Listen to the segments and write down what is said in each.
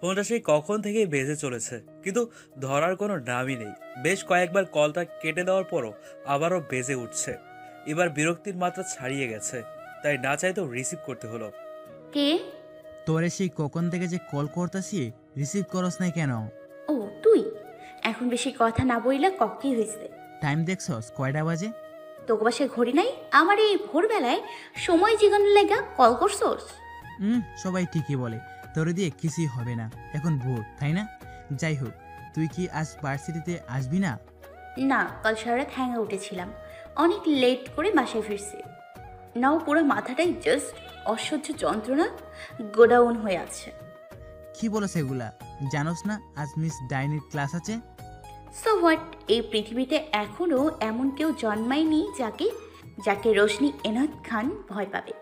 ফোনটা সেই কখন থেকেই বেজে চলেছে, কিন্তু ধরার কোনো নামই নেই। বেশ কয়েকবার কলটা কেটে দেওয়ার পরও আবারও বেজে উঠছে। এবার বিরক্তির মাত্রা ছাড়িয়ে গেছে, তাই না চাইতেও রিসিভ করতে হলো। কে? তোরে সেই কখন থেকে যে কল করতেছি, রিসিভ করস নাই কেন? ও তুই? এখন বেশি কথা না বইলা কি হয়েছে? টাইম দেখছস কয়টা বাজে? তোকে বাসায় ঘড়ি নাই? আমার এই ভোরবেলায় সময় জিগানোর লেগা কল করছোস? সবাই ঠিকই বলে, তোরে দিয়ে কিছুই হবে না, এখন ভোর তাই না? যাই হোক, তুই কি আজ ভার্সিটিতে আসবি না? না, কাল সারা রাত হ্যাঙ্গে উঠেছিলাম, অনেক লেট করে বাসায় ফিরছি। নাও পুরো মাথাটাই জাস্ট অসহ্য যন্ত্রণা গোডাউন হয়ে আছে। কি বলেছে এগুলা? জানোস না আজ মিস ডাইনির ক্লাস আছে? So what? এই পৃথিবীতে এখনো এমন কেউ জন্মায়নি যাকে যাকে রোশনি এনায়েত খান ভয় পাবে।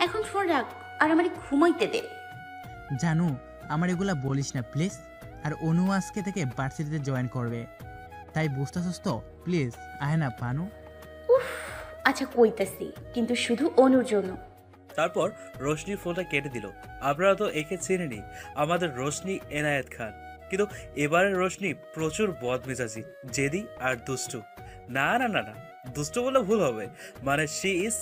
এখন ফোন রাখ আর আমারে ঘুমাইতে দে। জানু, আমার এগুলা বলিস না প্লিজ। আর অনু আজকে থেকে ভার্সিটিতে জয়েন করবে, তাই বুঝতেছস তো? প্লিজ আয় না পানু। উফ, আচ্ছা কইতাছি, কিন্তু শুধু অনুর জন্য। তারপর রোশনি ফোনটা কেটে দিল। আপনারা তো একে চেনেনি, আমাদের রোশনি এনায়েত খান। কিন্তু এবারের রোশনি প্রচুর বদমেজাজি, জেদি আর দুষ্টু। না না না না, দুষ্টু বলে ভুল হবে, মানে she is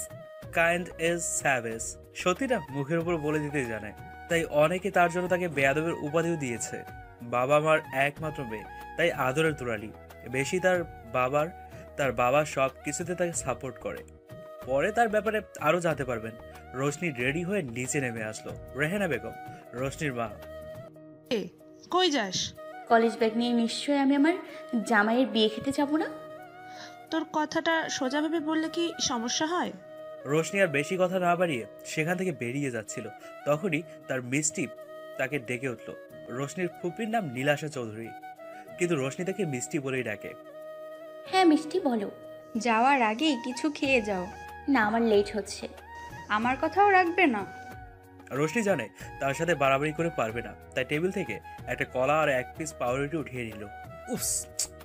kind as savage. সত্যি না, মুখের উপর বলে দিতে জানে। তাই অনেকে তার জন্য তাকে বেয়াদবের উপাধিও দিয়েছে। বাবা মার একমাত্র মেয়ে, তাই আদরের দুলালি বেশি। তার বাবা সব কিছুতে তাকে সাপোর্ট করে। পরে তার ব্যাপারে আরো জানতে পারবেন। রোশনি রেডি হয়ে নিচে নেমে আসলো। রেহেনা বেগম, রোশনির মা। কই যাস? কলেজ ব্যাগ নিয়ে নিশ্চয়ই আমি আমার জামাইয়ের বিয়ে খেতে যাব না? তোর কথাটা সোজাভাবে বললে কি সমস্যা হয়? রোশনি আর বেশি কথা না বাড়িয়ে সেখান থেকে বেরিয়ে যাচ্ছিল, তখনই তার মিষ্টি তাকে ডেকে উঠল। রোশনির ফুপির নাম নীলাশা চৌধুরী, কিন্তু রোশনি তাকে মিষ্টি বলেই ডাকে। হ্যাঁ মিষ্টি, বলো। যাওয়ার আগেই কিছু খেয়ে যাও। না, আমার লেট হচ্ছে। আমার কথাও রাখবে না? রোশনি জানে তার সাথে বাড়াবাড়ি করে পারবে না, তাই টেবিল থেকে একটা কলা আর এক পিস পাউরুটি উঠিয়ে নিল। উফস,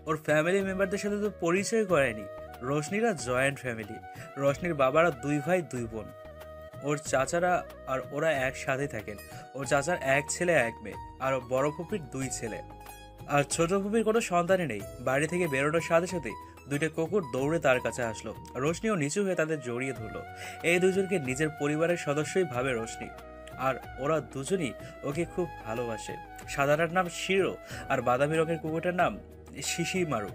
ওর ফ্যামিলি মেম্বারদের সাথে তো পরিচয় করায়নি। রোশনিরা জয়েন্ট ফ্যামিলি। রোশনির বাবারা 2 ভাই 2 বোন। ওর চাচারা আর ওরা একসাথে থাকেন। ওর চাচার 1 ছেলে 1 মেয়ে, আর বড় ফুপির 2 ছেলে। আর ছোট ফুপির কোনো সন্তানই নেই। বাড়ি থেকে বেরোনোর সাথে সাথে 2টা কুকুর দৌড়ে তার কাছে আসলো। রোশনিও নিচু হয়ে তাদের জড়িয়ে ধরলো। এই দুজনকে নিজের পরিবারের সদস্যই ভাবে রোশনি, আর ওরা দুজনই ওকে খুব ভালোবাসে। সাদাটার নাম শিরো, আর বাদামি রঙের কুকুরটার নাম শিশি মারু।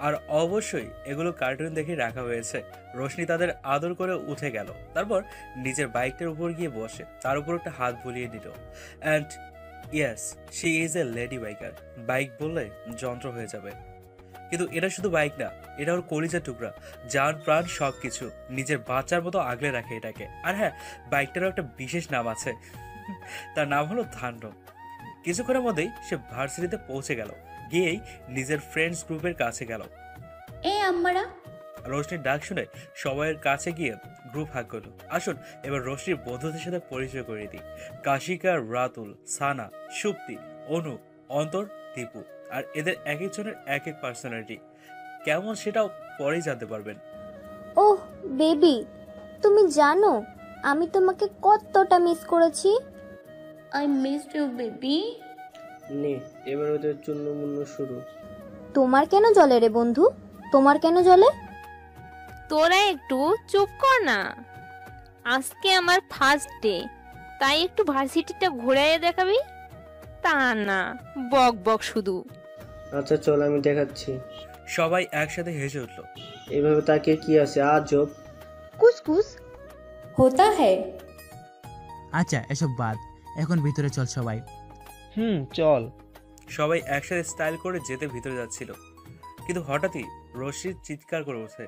আর অবশ্যই এগুলো কার্টুন দেখে রাখা হয়েছে। রোশনি তাদের আদর করে উঠে গেল, তারপর নিজের বাইকটার উপর গিয়ে বসে তার উপর একটা হাত বুলিয়ে নিল। And yes, she is a lady biker. Bike বললে যন্ত্র হয়ে যাবে, কিন্তু এটা শুধু বাইক না, এটা ওর কলিজার টুকরা, জান প্রাণ সব কিছু। নিজের বাচ্চার মতো আগলে রাখে এটাকে। আর হ্যাঁ, বাইকটারও একটা বিশেষ নাম আছে, তার নাম হলো ধান্ডব। কিছুক্ষণের মধ্যেই সে ভার্সিটিতে পৌঁছে গেল, গিয়েই নিজের ফ্রেন্ডস গ্রুপের কাছে গেল। এ আম্মারা। রোশনির ডাক শুনে সবাইয়ের কাছে গিয়ে গ্রুপ হাক করলো। আসুন এবার রোশনির বন্ধুদের সাথে পরিচয় করে দিই। কাশিকা, রাতুল, সানা, সুপ্তি, অনু, অন্তর, দীপু। আর এদের এক একজনের এক এক পার্সোনালিটি কেমন সেটাও পরেই জানতে পারবেন। ওহ বেবি, তুমি জানো আমি তোমাকে কতটা মিস করেছি। I missed you baby. নে, এবার ওদের চুন্নমুন্ন শুরু। তোমার কেন জলে রে বন্ধু, তোমার কেন জলে? তোরা একটু চুপ কর না, আজকে আমার ফার্স্ট ডে, তাই একটু ভার্সিটিটা ঘুরাইয়ে দেখাবি। তা না, বক বক শুধু। আচ্ছা চল, আমি দেখাচ্ছি। সবাই একসাথে হেসে উঠল। এভাবে তাকে কি আছে আজব। কুসকুস হোতা হ্যায়। আচ্ছা এসব বাদ, এখন ভিতরে চল সবাই। চল। সবাই একসাথে স্টাইল করে যেতে ভিতরে যাচ্ছিল, কিন্তু হঠাৎই রশিদ চিৎকার করে ওঠে।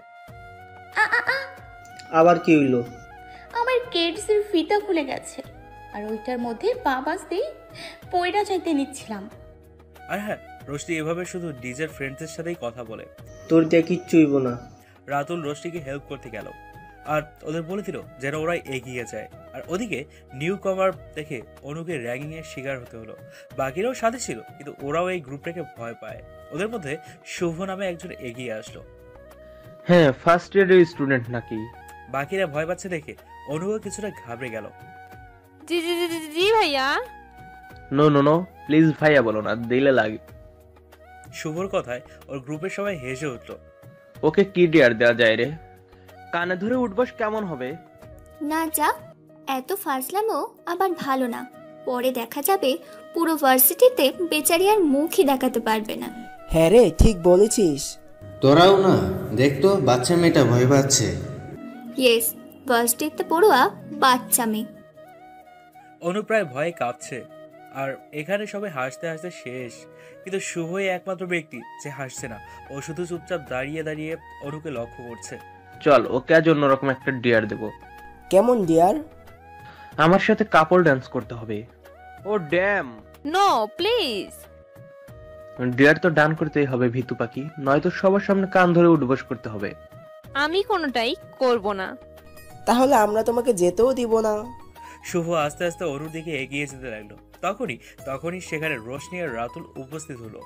আবার কি হইলো? আমার কেডসের ফিতা খুলে গেছে, আর ওইটার মধ্যে পা বাঁচতে পয়রা চাইতে নিচ্ছিলাম। আর হ্যাঁ, রশনি এভাবে শুধু নিজের ফ্রেন্ডসদের সাথেই কথা বলে। তোর দিয়ে কিচ্ছু হইব না। রাতুল রশনিকে হেল্প করতে গেল, আর ওদের বলে দিল যেন ওরা এগিয়ে যায়। আর ওদিকে নিউ কমার দেখে অনুকে র্যাগিং এর শিকার হতে হলো। বাকিরাও সাথে ছিল, কিন্তু ওরাও এই গ্রুপটাকে ভয় পায়। ওদের মধ্যে শুভ নামে একজন এগিয়ে আসলো। হ্যাঁ, ফার্স্ট ইয়ারের স্টুডেন্ট নাকি? বাকিরা ভয় পাচ্ছে দেখে অনুও কিছুটা ঘাবড়ে গেল। জি জি জি জি ভাইয়া। নো নো নো, প্লিজ ভাইয়া বলো না, দিলে লাগে। শুভর কথায় ওর গ্রুপের সবাই হেসে উঠলো। ওকে কি ডিয়ার দেওয়া যায় রে? কানে ধরে উঠবস কেমন হবে? না যা, এত ফাজলামো আবার ভালো না। পরে দেখা যাবে পুরো ভার্সিটিতে বেচারি আর মুখই দেখাতে পারবে না। হ্যাঁ রে, ঠিক বলেছিস। তোরাও না, দেখ তো বাচ্চা মেয়েটা ভয় পাচ্ছে। ইয়েস, ভার্সিটিতে পড়ুয়া বাচ্চা মেয়ে। অনু প্রায় ভয়ে কাঁপছে, আর এখানে সবাই হাসতে হাসতে শেষ। কিন্তু শুভই একমাত্র ব্যক্তি যে হাসছে না। ও শুধু চুপচাপ দাঁড়িয়ে দাঁড়িয়ে অনুকে লক্ষ্য করছে। চল ওকে আজ অন্যরকম একটা ডিয়ার দেবো। কেমন ডিয়ার? আমার সাথে কাপল ডান্স করতে হবে। Oh damn, no please. Dear তো ডান করতেই হবে ভিতু পাখি, নয়তো সবার সামনে কান ধরে উঠবস করতে হবে। আমি কোনোটাই করব না। তাহলে আমরা তোমাকে যেতেও দিব না। শুভ আস্তে আস্তে অনুর দিকে এগিয়ে যেতে লাগলো। তখনই সেখানে রোশনি আর রাতুল উপস্থিত হলো।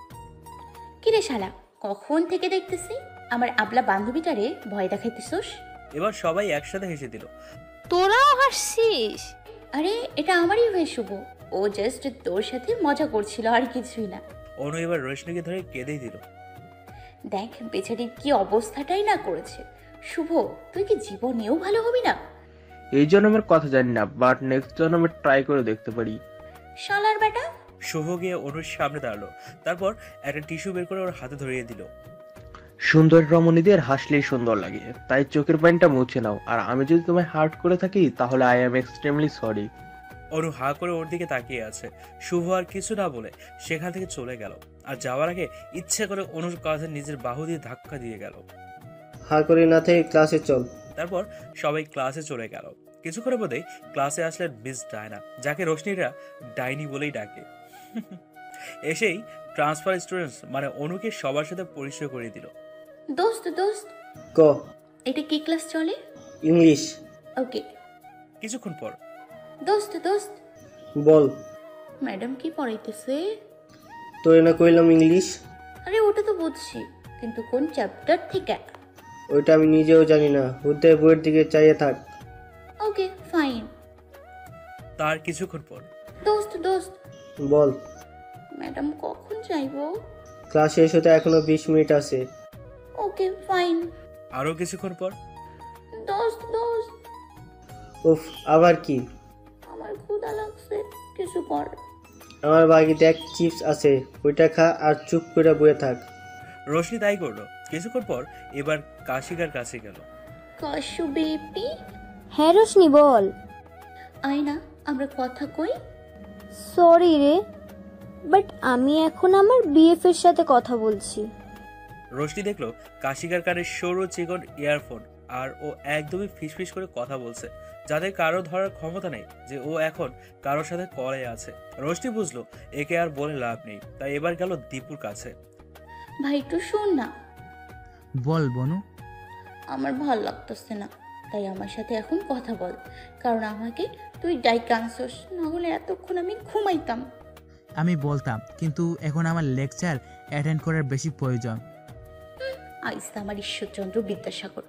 কিরে শালা, কখন থেকে দেখতেছি আমার আবলা বান্ধবীটারে ভয় দেখাইতেছোস? এবার সবাই একসাথে হেসে দিল। তোরাও হাসছিস? আরে এটা আমারই হয়ে শুভ, ও জাস্ট তোর সাথে মজা করছিল আর কিছুই না। অনু এবার রোশনিকে ধরে কেঁদেই দিল। দেখ বেচারির কি অবস্থাটাই না করেছে। শুভ, তুই কি জীবনেও ভালো হবি না? এই জন্মের কথা জানি না, বাট নেক্সট জন্মে ট্রাই করে দেখতে পারি। শালার বেটা। শুভ গিয়ে অনুর সামনে দাঁড়ালো, তারপর একটা টিস্যু বের করে ওর হাতে ধরিয়ে দিল। সুন্দর রমণীদের হাসলেই সুন্দর লাগে, তাই চোখের পানিটা মুছে নাও। আর আমি যদি তোমায় হার্ট করে থাকি তাহলে আই এম এক্সট্রিমলি সরি। অনু হা করে ওর দিকে তাকিয়ে আছে। শুভ আর কিছু না বলে সেখান থেকে চলে গেল। আর যাওয়ার আগে ইচ্ছে করে অনুর কাঁধে নিজের বাহু দিয়ে ধাক্কা দিয়ে গেল। হা করে না থেকে ক্লাসে চল। তারপর সবাই ক্লাসে চলে গেল। কিছুক্ষণের মধ্যেই ক্লাসে আসলেন মিস ডায়না, যাকে রোশনিরা ডাইনি বলেই ডাকে। এসেই ট্রান্সফার স্টুডেন্টস মানে অনুকে সবার সাথে পরিচয় করিয়ে দিল। দোস্ত দোস্ত, ক। এটা কি ক্লাস চলে? ইংলিশ। ওকে। কিছুক্ষণ পর, দোস্ত দোস্ত, বল। ম্যাডাম কি পড়াইতেছে? তোরে না কইলাম ইংলিশ। আরে ওটা তো বুঝছি, কিন্তু কোন চ্যাপ্টার থেকে? ওইটা আমি নিজেও জানি না, হুদ্দে বইয়ের দিকে চাইয়ে থাক। Okay fine. তার কিছুক্ষণ পর, দোস্ত দোস্ত, বল। ম্যাডাম কখন যাইবো? ক্লাস শেষ হতে এখনো 20 মিনিট আছে। Okay fine. আরো কিছুক্ষণ পর, দোস্ত দোস্ত, উফ, আবার কি? আমার ক্ষুধা লাগছে, কিছু কর। আমার বাগে দেখ চিপস আছে, ওইটা খা আর চুপ করে বয়ে থাক। রোশনি তাই করলো। কিছুক্ষণ পর এবার কাশিকার কাছে গেল। কাশু বেবি। হ্যাঁ রোশনি বল। আয় না, আমরা কথা কই। সরি রে, বাট আমি এখন আমার বিএফ এর সাথে কথা বলছি। রোশনি দেখলো কাশিকার কানে সরু চিকন ইয়ারফোন, আর ও একদমই ফিসফিস করে কথা বলছে, যাদের কারো ধরার ক্ষমতা নেই যে ও এখন কারোর সাথে কলে আছে। রোশনি বুঝলো একে আর বলে লাভ নেই, তাই এবার গেল দীপুর কাছে। ভাই একটু শোন না। বল বনু। আমার ভাল লাগতেছে না, তাই আমার সাথে এখন কথা বল, কারণ আমাকে তুই ডাইকানছস, না হলে এতক্ষণ আমি ঘুমাইতাম। আমি বলতাম, কিন্তু এখন আমার লেকচার অ্যাটেন্ড করার বেশি প্রয়োজন। আইসা আমার ঈশ্বরচন্দ্র বিদ্যাসাগর।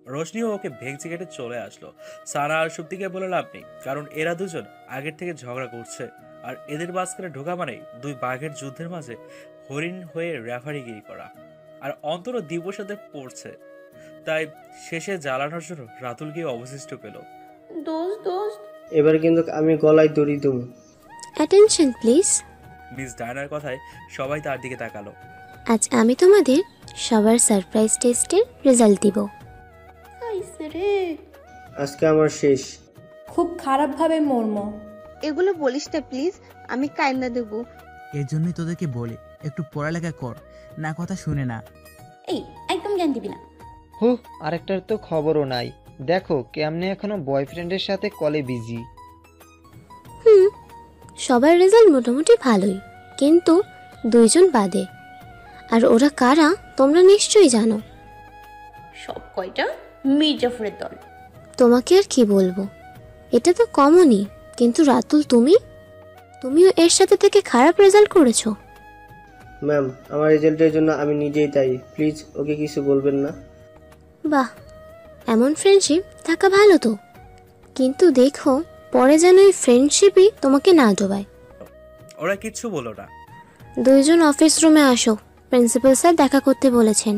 রোশনিও ওকে ভেঙচি কেটে চলে আসলো। সারা আর সুপ্তিকে বলে লাভ নেই, কারণ এরা দুজন আগের থেকে ঝগড়া করছে, আর এদের মাঝখানে ঢোকা মানেই দুই বাঘের যুদ্ধের মাঝে হরিণ হয়ে রেফারিগিরি করা। আর অন্তরও দীপুর সাথে পড়ছে, তাই শেষে জ্বালানোর জন্য রাতুলকে অবশিষ্ট পেল। দোস্ত দোস্ত, এবার কিন্তু আমি গলায় দড়ি দুম। Attention please. মিস ডায়নার কথায় সবাই তার দিকে তাকালো। আজ আমি তোমাদের সবার সারপ্রাইজ টেস্টের রেজাল্ট দিব। আইসে রে, আজকে আমার শেষ। খুব খারাপভাবে মরম। এগুলো বলিস না প্লিজ, আমি কান্না দেবো। এর জন্যই তোদেরকে বলি একটু পড়ালেখা কর, না কথা শুনে না। এই একদম জ্ঞান দিবি না। আরেকটার তো খবরও নাই, দেখো কেমনে এখনো বয়ফ্রেন্ডের সাথে কলে বিজি। সবার রেজাল্ট মোটামুটি ভালোই, কিন্তু দুইজন বাদে। আর ওরা কারা তোমরা নিশ্চয়ই জানো। সব কয়টা মির্জাফরের দল। তোমাকে আর কি বলবো, এটা তো কমনই। কিন্তু রাতুল, তুমিও এর সাথে থেকে খারাপ রেজাল্ট করেছো। ম্যাম, আমার রেজাল্টের জন্য আমি নিজেই দায়ী, প্লিজ ওকে কিছু বলবেন না। বাহ, এমন ফ্রেন্ডশিপ থাকা ভালো তো, কিন্তু দেখো পরে যেন এই ফ্রেন্ডশিপই তোমাকে না ডোবায়। ওরা কিচ্ছু বলল না। দুইজন অফিস রুমে আসো, প্রিন্সিপাল স্যার দেখা করতে বলেছেন।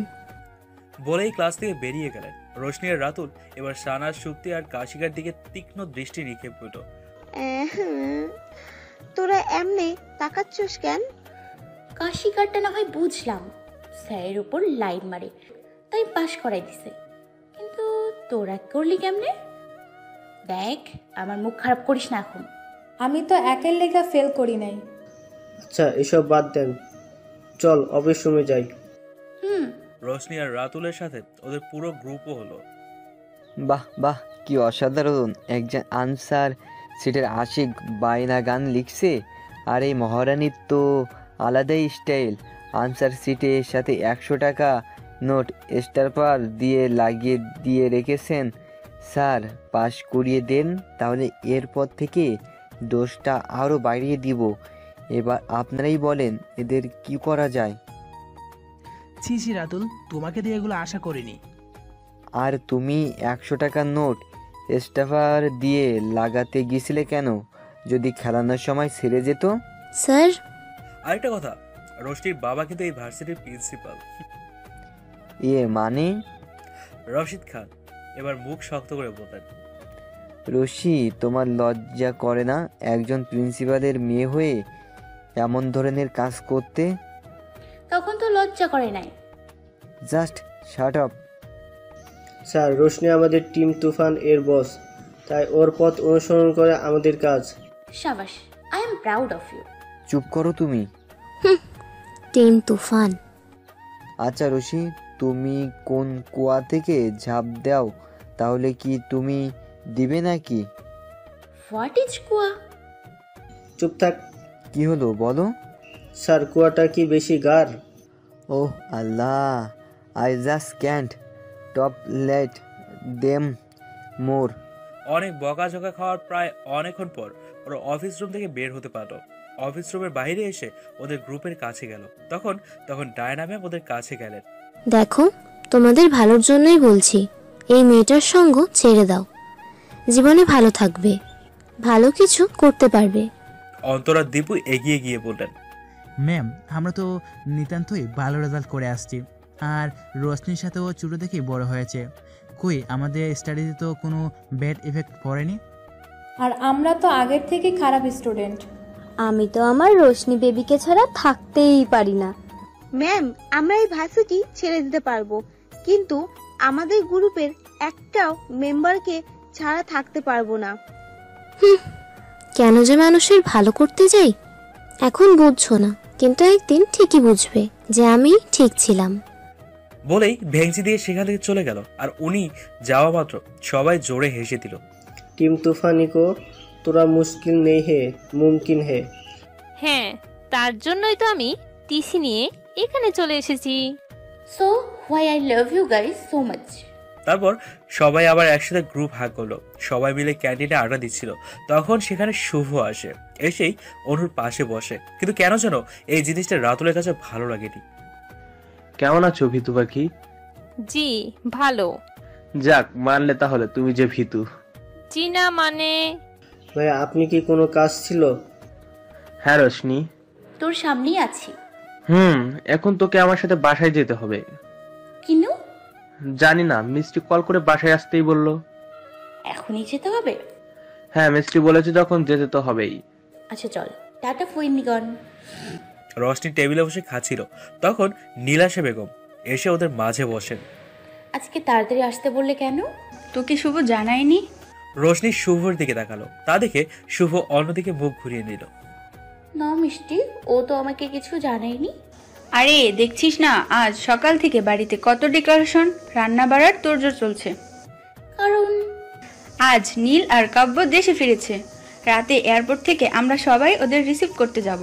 বলেই ক্লাস থেকে বেরিয়ে গেলেন। রোশনি আর রাতুল এবার সানার, সুপ্তি আর কাশিকার দিকে তীক্ষ্ণ দৃষ্টি নিক্ষেপ করল। তোরা এমনি তাকাচ্ছিস কেন? কাশিকারটা না হয় বুঝলাম, স্যারের উপর লাইন মারে তাই পাশ করাই দিছে, কিন্তু তোরা করলি কেমনে? দেখ, আমার মুখ খারাপ করিস না এখন। আমি তো একের লেখা ফেল করি নাই। আচ্ছা এসব বাদ দেন, চল অফিস রুমে যাই। রোশনি আর রাতুলের সাথে ওদের পুরো গ্রুপও হলো। বাহ বাহ, কি অসাধারণ! একজন আনসার সিটের আশিক বায়না গান লিখছে, আর এই মহারানীর তো আলাদাই স্টাইল। আনসার সিটের সাথে 100 টাকা নোট স্টারপার দিয়ে লাগিয়ে দিয়ে রেখেছেন। স্যার পাশ করিয়ে দেন, তাহলে এরপর থেকে দোষটা আরও বাড়িয়ে দিব। এবার আপনারাই বলেন এদের কি করা যায়। ছি ছি রাতুল, তোমাকে দিয়ে এগুলো আশা করিনি। আর তুমি 100 টাকার নোট স্টাফার দিয়ে লাগাতে গিয়েছিলে কেন? যদি খেলানোর সময় ছেড়ে যেত। স্যার, আরেকটা কথা, রোশনির বাবা কিন্তু এই ভার্সিটির প্রিন্সিপাল। মানে? রশিদ খান এবার মুখ শক্ত করে বললেন। রশি, তোমার লজ্জা করে না একজন প্রিন্সিপালের মেয়ে হয়ে এমন ধরনের কাজ করতে? তখন তো লজ্জা করে নাই। Just shut up. Sir, Roshni আমাদের টিম তুফান এর বস, তাই ওর পথ অনুসরণ করে আমাদের কাজ। শাবাশ, I am proud of you. চুপ করো তুমি। টিম তুফান। আচ্ছা রশি, তুমি কোন কুয়া থেকে ঝাঁপ দাও, তাহলে কি তুমি দিবে নাকি? হোয়াট ইজ কুয়া? চুপ থাক। কি হলো বলো। স্যার, কুয়াটা কি বেশি গাঢ়? Oh Allah, I just can't top let them more. অনেক বকাঝকা খাওয়ার প্রায় অনেকক্ষণ পর ওরা অফিস রুম থেকে বের হতে পারলো। অফিস রুমের বাইরে এসে ওদের গ্রুপের কাছে গেল। তখন ডায়না ম্যাম ওদের কাছে গেলেন। দেখো, তোমাদের ভালোর জন্যই বলছি, এই মেয়েটার সঙ্গ ছেড়ে দাও। জীবনে ভালো থাকবে, ভালো কিছু করতে পারবে। অন্তরা দীপু এগিয়ে গিয়ে বললেন, ম্যাম, আমরা তো নিতান্তই ভালো রেজাল্ট করে আসছি, আর রোশনির সাথেও ছোটো থেকেই বড় হয়েছে। কই, আমাদের স্টাডিতে তো কোনো ব্যাড ইফেক্ট পড়েনি। আর আমরা তো আগের থেকে খারাপ স্টুডেন্ট। আমি তো আমার রোশনি বেবিকে ছাড়া থাকতেই পারি না। ম্যাম, আমরা এই ভার্সিটি ছেড়ে দিতে পারবো, কিন্তু আমাদের গ্রুপের একটাও মেম্বারকে ছাড়া থাকতে পারবো না। কেন যে মানুষের ভালো করতে যাই, এখন বুঝছো না, কিন্তু একদিন ঠিকই বুঝবে যে আমি ঠিক ছিলাম। বলেই ভেংচি দিয়ে সেখান থেকে চলে গেল। আর উনি যাওয়া মাত্র সবাই জোরে হেসে দিল। টিম তুফানি কো তোরা মুশকিল নেই হে, মুমকিন হে। হ্যাঁ, তার জন্যই তো আমি টিসি নিয়ে এখানে চলে এসেছি। So why I love you guys so much. তারপর সবাই আবার একসাথে গ্রুপ হাগ করলো। সবাই মিলে ক্যান্টিনে আড্ডা দিচ্ছিল। তখন সেখানে শুভ আসে, এসেই অনুর পাশে বসে। কিন্তু কেন যেন এই জিনিসটা রাতুলের কাছে ভালো লাগেনি। কেমন আছো ভিতু পাখি? জি ভালো। যাক, মানলে তাহলে তুমি যে ভিতু। জি না মানে? ভাই, আপনি কি কোনো কাজ ছিল? হ্যাঁ রোশনি, তোর সামনেই আছি। এখন তোকে আমার সাথে বাসায় যেতে হবে। কিনু? জানি না, মিষ্টি কল করে বাসায় আসতেই বললো। এখনই যেতে হবে? হ্যাঁ, মিষ্টি বলেছে যখন যেতে তো হবেই। আচ্ছা চল, টাটা ফইনিগন। রশনি টেবিলে বসে খাচ্ছিল। তখন নীলাশা বেগম এসে ওদের মাঝে বসেন। আজকে তাড়াতাড়ি আসতে বললে কেন? তোকে শুভ জানায়নি? রোশনি শুভর দিকে তাকালো। তা দেখে শুভ অন্যদিকে মুখ ঘুরিয়ে নিল। না মিষ্টি, ও তো আমাকে কিছু জানায়নি। আরে দেখছিস না, আজ সকাল থেকে বাড়িতে কত ডেকোরেশন, রান্না বাড়ার তোড়জোড় চলছে। কারণ আজ নীল আর কাব্য দেশে ফিরেছে। রাতে এয়ারপোর্ট থেকে আমরা সবাই ওদের রিসিভ করতে যাব।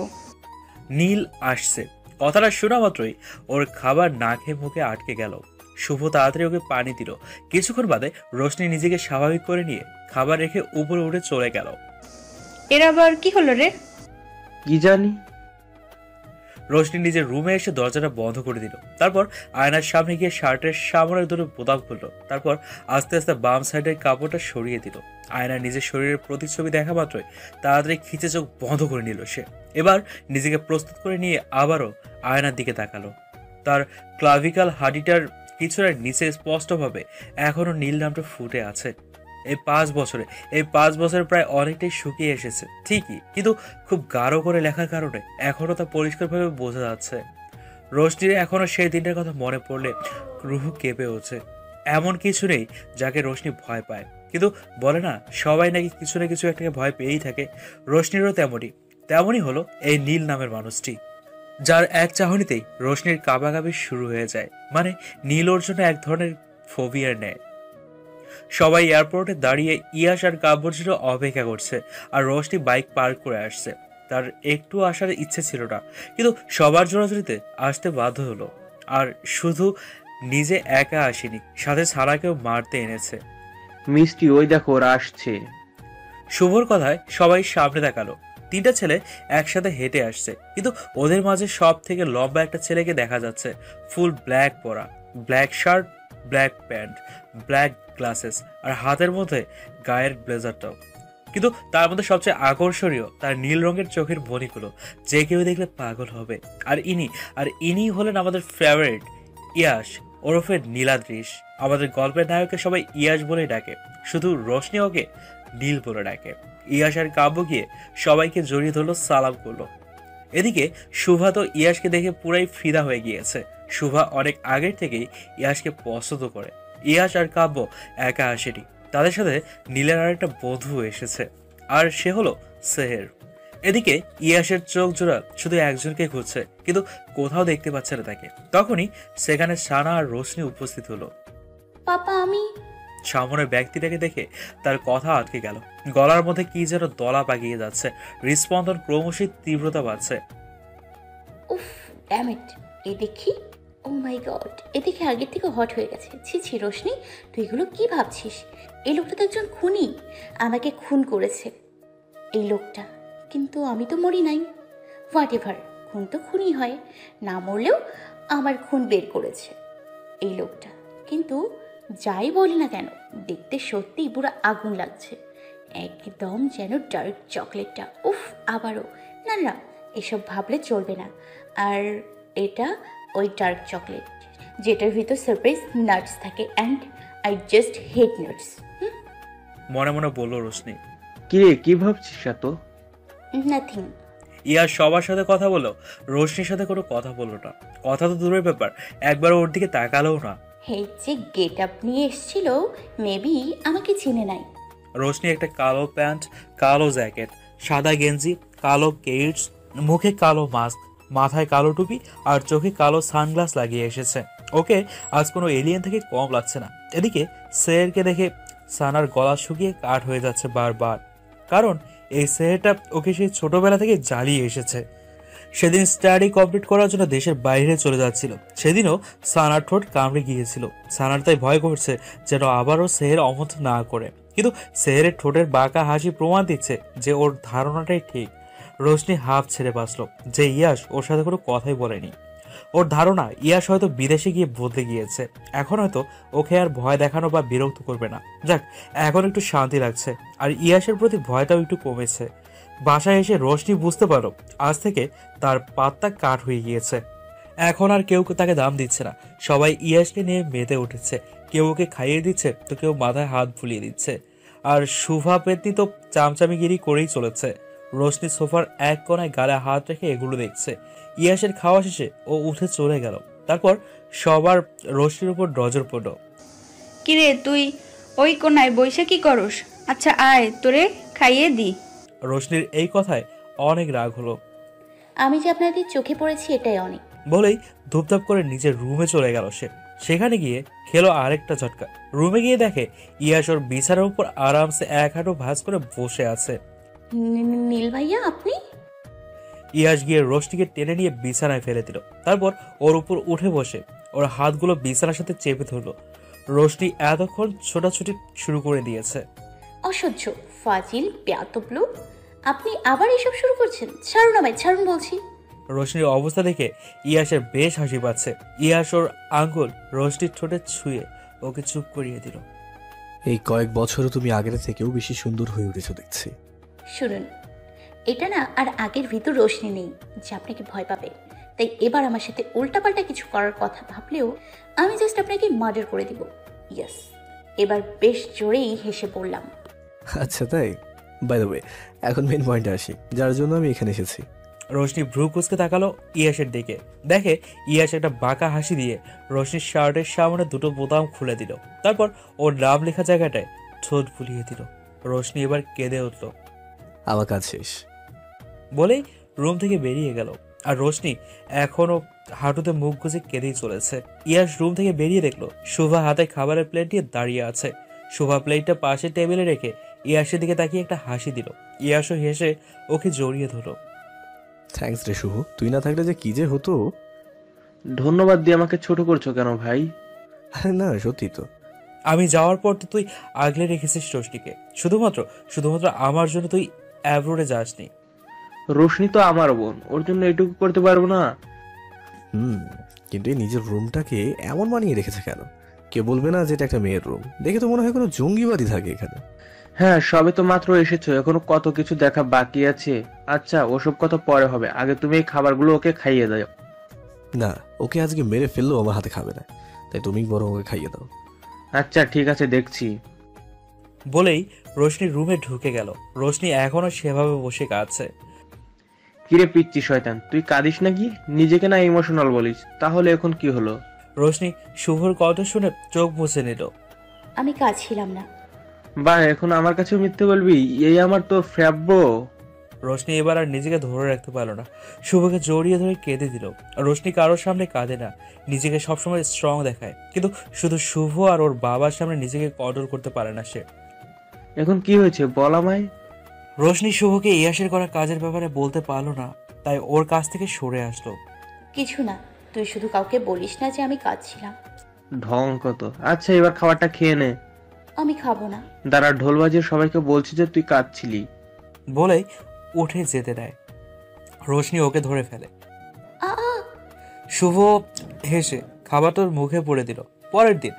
নীল আসছে কথাটা শোনা মাত্রই ওর খাবার না খেয়ে মুখে আটকে গেল। শুভ তাড়াতাড়ি ওকে পানি দিল। কিছুক্ষণ বাদে রোশনি নিজেকে স্বাভাবিক করে নিয়ে খাবার রেখে উপরে উঠে চলে গেল। এর আবার কি হলো রে? কি জানি। রোশনি নিজের রুমে এসে দরজাটা বন্ধ করে দিল। তারপর আয়নার সামনে গিয়ে শার্টের সামনের দুটো বোতাম খুলল। তারপর আস্তে আস্তে বাম সাইডের কাপড়টা সরিয়ে দিল। আয়নার নিজের শরীরের প্রতিচ্ছবি দেখা মাত্রই তাড়াতাড়ি খিচে চোখ বন্ধ করে নিল সে। এবার নিজেকে প্রস্তুত করে নিয়ে আবারও আয়নার দিকে তাকালো। তার ক্লাভিকাল হাডিটার কিছুটা নিচে স্পষ্টভাবে এখনো নীল নামটা ফুটে আছে। এই 5 বছরে প্রায় অনেকটাই শুকিয়ে এসেছে ঠিকই, কিন্তু খুব গাঢ় করে লেখার কারণে এখনো তা পরিষ্কারভাবে বোঝা যাচ্ছে। রোশনির এখনো সেই দিনটার কথা মনে পড়লে রুহ কেঁপে ওঠে। এমন কিছু নেই যাকে রোশনি ভয় পায়, কিন্তু বলে না সবাই নাকি কিছু না কিছু একটাকে ভয় পেয়েই থাকে। রোশনিরও তেমনই হলো এই নীল নামের মানুষটি, যার এক চাহনিতেই রোশনির কাঁপাকাঁপি শুরু হয়ে যায়। মানে নীল ওর জন্য এক ধরনের ফোবিয়ার নেয়। সবাই এয়ারপোর্টে দাঁড়িয়ে ইয়াশ আর কাব্যর জন্য অপেক্ষা করছে, আর রোশনি বাইক পার্ক করে আসছে। তার একটু আসার ইচ্ছে ছিল না, কিন্তু সবার জোরাজুরিতে আসতে বাধ্য হলো। আর শুধু নিজে একা আসেনি, সাথে সারাকেও মারতে এনেছে। মিষ্টি, ওই দেখো ওরা আসছে। শুভর কথায় সবাই সামনে দেখালো। 3টা ছেলে একসাথে হেঁটে আসছে, কিন্তু ওদের মাঝে সব থেকে লম্বা একটা ছেলেকে দেখা যাচ্ছে। ফুল ব্ল্যাক পরা, black shirt, black pant, black glasses, আর হাতের মধ্যে গায়ের ব্লেজারটাও। কিন্তু তার মধ্যে সবচেয়ে আকর্ষণীয় তার নীল রঙের চোখের মণিগুলো, যে কেউ দেখলে পাগল হবে। আর ইনি হলেন আমাদের ফেভারিট ইয়াশ ওরফে নীলাদ্রিশ। আমাদের গল্পের নায়ককে সবাই ইয়াশ বলে ডাকে, শুধু রোশনি ওকে নীল বলে ডাকে। ইয়াশ আর কাব্য গিয়ে সবাইকে জড়িয়ে ধরলো, সালাম করলো। এদিকে শুভা তো ইয়াশকে দেখে পুরাই ফিদা হয়ে গিয়েছে। শুভা অনেক আগের থেকেই ইয়াশকে পছন্দ করে। ইয়াশ আর কাব্য একা আসেনি, তাদের সাথে নীলের আর একটা বন্ধু এসেছে, আর সে হলো সেহের। এদিকে ইয়াশের চোখ জোড়া শুধু একজনকে খুঁজছে, কিন্তু কোথাও দেখতে পাচ্ছে না তাকে। তখনই সেখানে সানা আর রোশনি উপস্থিত হলো। পাপা, আমি সামনের ব্যক্তিটাকে দেখে তার কথা আটকে গেল। গলার মধ্যে কি যেন দলা পাকিয়ে যাচ্ছে, হৃদস্পন্দন ক্রমশই তীব্রতা বাড়ছে। উফ, ড্যাম ইট, এ দেখি। ও মাই গড, এ দেখে আগের থেকে হট হয়ে গেছে। ছি রোশনি, তুই এগুলো কি ভাবছিস? এই লোকটা তো একজন খুনি, আমাকে খুন করেছে এই লোকটা, কিন্তু আমি তো মরি নাই। হোয়াট এভার, খুন তো খুনি হয়, না মরলেও আমার খুন বের করেছে এই লোকটা। কিন্তু যাই বলি না কেন, দেখতে সত্যি পুরো আগুন লাগছে, একদম যেন ডার্ক চকলেটটা। উফ, আবারও না, এসব ভাবলে চলবে না। আর এটা ওই ডার্ক চকলেট যেটার ভিতর সারপ্রাইজ নাটস থাকে, and I just hate nuts. মনে মনে বলল রোশনি। কিরে, কি ভাবছিস এত? নাথিং। ইয়ার সবার সাথে কথা বললো, রোশনির সাথে কোনো কথা বললো না। কথা তো দূরের ব্যাপার, একবার ওর দিকে তাকালেও না। এই যে গেট আপ নিয়ে এসেছিল, মেবি আমাকে চিনে নাই। রোশনি একটা কালো প্যান্ট, কালো জ্যাকেট, সাদা গেঞ্জি, কালো কেটস, মুখে কালো মাস্ক, মাথায় কালো টুপি আর চোখে কালো সানগ্লাস লাগিয়ে এসেছে। ওকে আজ কোনো এলিয়েন থেকে কম লাগছে না। এদিকে সেহেরকে দেখে সানার গলা শুকিয়ে কাঠ হয়ে যাচ্ছে বারবার, কারণ এই সেহেরটা ওকে সেই ছোটবেলা থেকে জ্বালিয়ে এসেছে। সেদিন স্টাডি কমপ্লিট করার জন্য দেশের বাইরে চলে যাচ্ছিল, সেদিনও সানার ঠোঁট কামড়ে গিয়েছিল। সানার তাই ভয় করছে যেন আবারও সেহের অমত না করে, কিন্তু সেহেরের ঠোঁটের বাঁকা হাসি প্রমাণ দিচ্ছে যে ওর ধারণাটাই ঠিক। রোশনি হাফ ছেড়ে বাঁচল যে ইয়াশ ওর সাথে কোনো কথাই বলেনি। ওর ধারণা ইয়াশ হয়তো বিদেশে গিয়ে বদলে গিয়েছে, এখন হয়তো ওকে আর ভয় দেখানো বা বিরক্ত করবে না। যাক, এখন একটু শান্তি লাগছে, আর ইয়াশের প্রতি ভয়টাও একটু কমেছে। বাসায় এসে রোশনি বুঝতে পারো আজ থেকে তার পাত্তা কাঠ হয়ে গিয়েছে। এখন আর কেউ তাকে দাম দিচ্ছে না, সবাই ইয়াশকে নিয়ে মেতে উঠেছে। কেউ ওকে খাইয়ে দিচ্ছে, তো কেউ মাথায় হাত বুলিয়ে দিচ্ছে। আর শুভা পেতনি তো চামচামিগিরি করেই চলেছে। রোশনি সোফার এক কোনায় গালে হাত রেখে এগুলো দেখছে। ইয়াশের খাওয়া শেষে ও উঠে চলে গেল। তারপর সবার রোশনির উপর নজর পড়ল। কিরে, তুই ওই কোনায় বইসা কি করস? আচ্ছা আয়, তোরে খাইয়ে দি। রোশনির এই কথায় অনেক রাগ হলো। আমি যে আপনাদের চোখে পড়েছি এটাই অনেক, বলেই ধূপধাপ করে নিজের রুমে চলে গেল সে। সেখানে গিয়ে খেলো আরেকটা ঝটকা। রুমে গিয়ে দেখে ইয়াশ ওর বিছানার উপর আরামসে এক হাঁটু ভাঁজ করে বসে আছে। নীল ভাইয়া, আপনি? ইয়াশ গিয়ে রোশনিকে টেনে নিয়ে বিছানায় ফেলে দিল। তারপর ওর উপর উঠে বসে ওর হাতগুলো বিছানার সাথে চেপে ধরলো। রোশনি এতক্ষণ ছোটাছুটি শুরু করে দিয়েছে। অসহ্য, ফাজিল, বেয়াতব লোক। আপনি আবার এসব শুরু করছেন? ছাড়ুন আমায়, ছাড়ুন বলছি। রোশনির অবস্থা দেখে ইয়াসের বেশ হাসি পাচ্ছে। ইয়াস ওর আঙ্গুল রোশনির ঠোঁটে ছুঁয়ে ওকে চুপ করিয়ে দিল। এই কয়েক বছরে তুমি আগের থেকেও বেশি সুন্দর হয়ে উঠেছো দেখছি। শুনুন, এটা না আর আগের ভিতর রোশনি নেই যে আপনাকে ভয় পাবে। তাই এবার আমার সাথে উল্টাপাল্টা কিছু করার কথা ভাবলেও আমি জাস্ট আপনাকে মার্ডার করে দিব। ইয়েস, এবার বেশ জোরেই হেসে পড়লাম। আচ্ছা তাই? বাই দ্য ওয়ে, এখন মেন পয়েন্টে আসি, যার জন্য আমি এখানে এসেছি। রোশনি ভ্রু কুচকে তাকালো ইয়াসের দিকে। দেখে ইয়াস একটা বাঁকা হাসি দিয়ে রোশনির শার্টের সামনে দুটো বোতাম খুলে দিল। তারপর ওর নাম লেখা জায়গাটায় ঠোঁট বুলিয়ে দিল। রোশনি এবার কেঁদে উঠল। আমার কাজ শেষ বলেই রুম থেকে বেরিয়ে গেল। আর রোশনি এখনও হাঁটুতে মুখ গুজে কেঁদেই চলেছে। ইয়াস রুম থেকে বেরিয়ে দেখলো শুভা হাতে খাবারের প্লেট নিয়ে দাঁড়িয়ে আছে। শুভা প্লেটটা পাশের টেবিলে রেখে ইয়াসের দিকে তাকিয়ে একটা হাসি দিল। ইয়াসও হেসে ওকে জড়িয়ে ধরো। থ্যাঙ্কস রে শুভ, তুই না থাকলে যে কি যে হতো। ধন্যবাদ দিয়ে আমাকে ছোট করছো কেন ভাই? আরে না, সত্যি তো। আমি যাওয়ার পর তো তুই আগলে রেখেছিস রোশনিকে। শুধুমাত্র আমার জন্য তুই অ্যাব্রোডে যাসনি। রোশনি তো আমার বোন, ওর জন্য এটুকু করতে পারবো না? কিন্তু এই নিজের রুমটাকে এমন বানিয়ে রেখেছে কেন? কে বলবে না যে এটা একটা মেয়ের রুম? দেখে তো মনে হয় কোনো জঙ্গিবাদী থাকে এখানে। হ্যাঁ, সবে তো মাত্র এসেছো, এখনো কত কিছু দেখা বাকি আছে। আচ্ছা, ওসব কথা পরে হবে, আগে তুমি এই খাবারগুলো ওকে খাইয়ে দাও। না, ওকে আজকে মেরে ফেললেও আমার হাতে খাবে না, তাই তুমি বরং ওকে খাইয়ে দাও। আচ্ছা ঠিক আছে, দেখছি। বলেই রোশনির রুমে ঢুকে গেল। রোশনি এখনো সেভাবে বসে কাঁদছে। কিরে পিচ্ছি শয়তান, তুই কাঁদিস নাকি? নিজেকে না ইমোশনাল বলিস, তাহলে এখন কি হলো? রোশনি শুভর কথা শুনে চোখ মুছে নিল। আমি কাঁদছিলাম না। বাহ, এখন আমার কাছেও মিথ্যে বলবি? এই আমার তো ফ্যাব্বো। রোশনি এবার আর নিজেকে ধরে রাখতে পারলো না, শুভকে জড়িয়ে ধরে কেঁদে দিল। রোশনি কারোর সামনে কাঁদে না, নিজেকে সবসময় স্ট্রং দেখায়, কিন্তু শুধু শুভ আর ওর বাবার সামনে নিজেকে কন্ট্রোল করতে পারে না সে। এখন কি হয়েছে বল আমায়। রোশনি শুভকে ইয়াসের করা কাজের ব্যাপারে বলতে পারলো না, তাই ওর কাছ থেকে সরে আসলো। কিছু না, তুই শুধু কাউকে বলিস না যে আমি কাঁদছিলাম। ঢং কত। আচ্ছা এবার খাবারটা খেয়ে নে। আমি খাবো না। দাঁড়া, ঢোল বাজিয়ে সবাইকে বলছি যে তুই কাঁদছিলি। বলেই উঠে যেতে দেয়। রোশনি ওকে ধরে ফেলে। শুভ হেসে খাবারটার মুখে পড়ে দিল। পরের দিন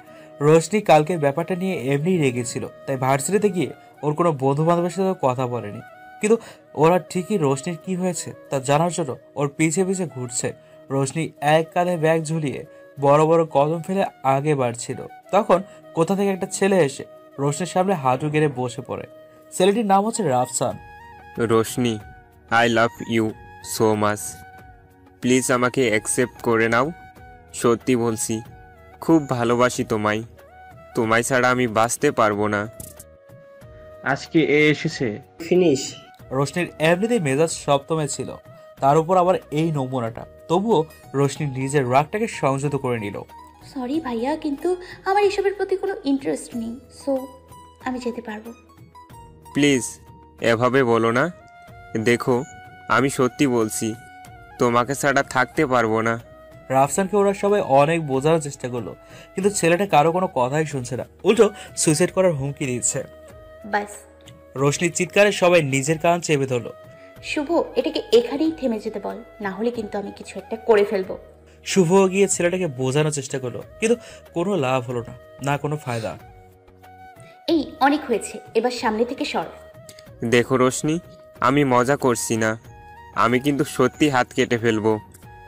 রোশনি কালকের ব্যাপারটা নিয়ে এমনি রেগেছিল, তাই ভার্সিটিতে গিয়ে ওর কোনো বন্ধু বান্ধবের সাথে কথা বলেনি। কিন্তু ওরা ঠিকই রোশনির কি হয়েছে তা জানার জন্য ওর পিছে পিছে ঘুরছে। রোশনি এক কাঁধে ব্যাগ ঝুলিয়ে বড় বড় কদম ফেলে আগে বাড়ছিল। তখন কোথা থেকে একটা ছেলে এসে রোশনির সামনে হাঁটু গেড়ে বসে পড়ে। ছেলেটির নাম হচ্ছে Rafsan. Roshni, I love you so much, please আমাকে অ্যাকসেপ্ট করে নাও। সত্যি বলছি, খুব ভালোবাসি তোমায়, তোমায় ছাড়া আমি বাঁচতে পারবো না। আজকে এ এসেছে। ফিনিশ। রোশনির এমনিতেই মেজাজ সপ্তমে ছিল, তার উপর আবার এই নমুনাটা। তবুও রোশনি নিজের রাগটাকে সংযত করে নিল। সরি ভাইয়া, কিন্তু আমার এসবের প্রতি কোনো ইন্টারেস্ট নেই, সো আমি যেতে পারবো। প্লিজ এভাবে বলো না, দেখো আমি সত্যি বলছি, তোমাকে ছাড়া থাকতে পারবো না। রাফসানকে ওরা সবাই অনেক বোঝানোর চেষ্টা করলো, কিন্তু ছেলেটা কারো কোনো কথাই শুনছে না, উল্টো সুইসাইড করার হুমকি দিচ্ছে। বাস। রোশনির চিৎকারে সবাই নিজের কান চেপে ধরলো। শুভ, এটাকে এখানেই থেমে যেতে বল, না হলে কিন্তু আমি কিছু একটা করে ফেলবো। শুভ গিয়ে ছেলেটাকে বোঝানোর চেষ্টা করলো, কিন্তু কোনো লাভ হলো না, না কোনো ফায়দা। এই অনেক হয়েছে, এবার সামনে থেকে সর। দেখো রোশনি, আমি মজা করছি না, আমি কিন্তু সত্যি হাত কেটে ফেলবো।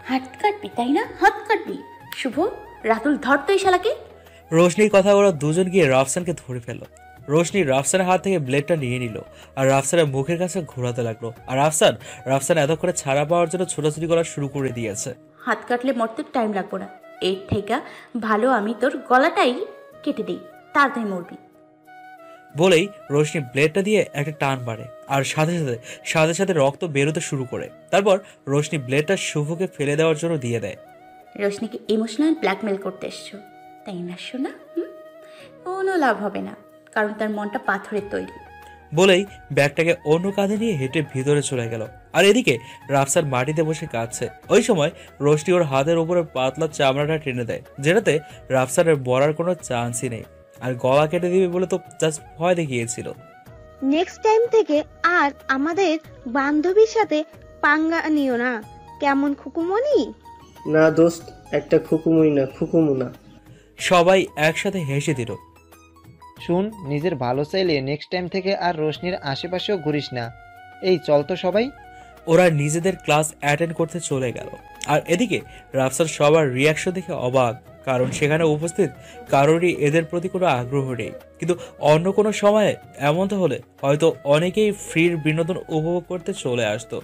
হাত কাটবি তাই না? হাত কাটবি? শুভ, রাতুল ধর তো এই শালাকে। রোশনির কথা ওরা দুজন গিয়ে রাফসানকে ধরে ফেললো। রোশনি রাফসানের হাত থেকে ব্লেডটা নিয়ে নিল আর রাফসানের মুখের কাছে ঘোরাতে লাগলো। আর রাফসান এতক্ষণে ছাড়া পাওয়ার জন্য ছোটাছুটি করা শুরু করে দিয়েছে। হাত কাটলে মরতে টাইম লাগবো না, এর থেকে ভালো আমি তোর গলাটাই কেটে দিই, তাড়াতাড়ি মরবি। বলেই রোশনি ব্লেডটা দিয়ে একটা টান মারে আর সাথে সাথে রক্ত বেরোতে শুরু করে। তারপর রোশনি ব্লেডটা শুভকে ফেলে দেওয়ার জন্য দিয়ে দেয়। রোশনিকে ইমোশনাল ব্ল্যাকমেল করতে এসছো তাই না শোনা? কোনো লাভ হবে না, কারণ তার মনটা পাথরের তৈরি। বলেই ব্যাগটাকে অন্য কাঁধে নিয়ে হেঁটে ভিতরে চলে গেল। আর এদিকে রাফসান মাটিতে বসে কাঁদছে। ওই সময় রোশনি ওর হাতের উপরে পাতলা চামড়াটা টেনে দেয়, যেটাতে রাফসানের মরার কোনো চান্সই নেই। আর গলা কেটে দিবে বলে তো জাস্ট ভয় দেখিয়েছিল। নেক্সট টাইম থেকে আর আমাদের বান্ধবীর সাথে পাঙ্গা নিও না, কেমন খুকুমনি? না দোস্ত, একটা খুকুমুই না, খুকুমুনা। সবাই একসাথে হেসে দিল। শুন, নিজের ভালো চাইলে নেক্সট টাইম থেকে আর রোশনির আশেপাশেও ঘুরিস না। এই চল তো সবাই। ওরা নিজেদের ক্লাস অ্যাটেন্ড করতে চলে গেল। আর এদিকে রাফসান সবার রিয়াকশন দেখে অবাক, কারণ সেখানে উপস্থিত কারোরই এদের প্রতি কোনো আগ্রহ নেই। কিন্তু অন্য কোনো সময়ে এমনটা হলে হয়তো অনেকেই ফ্রির বিনোদন উপভোগ করতে চলে আসতো।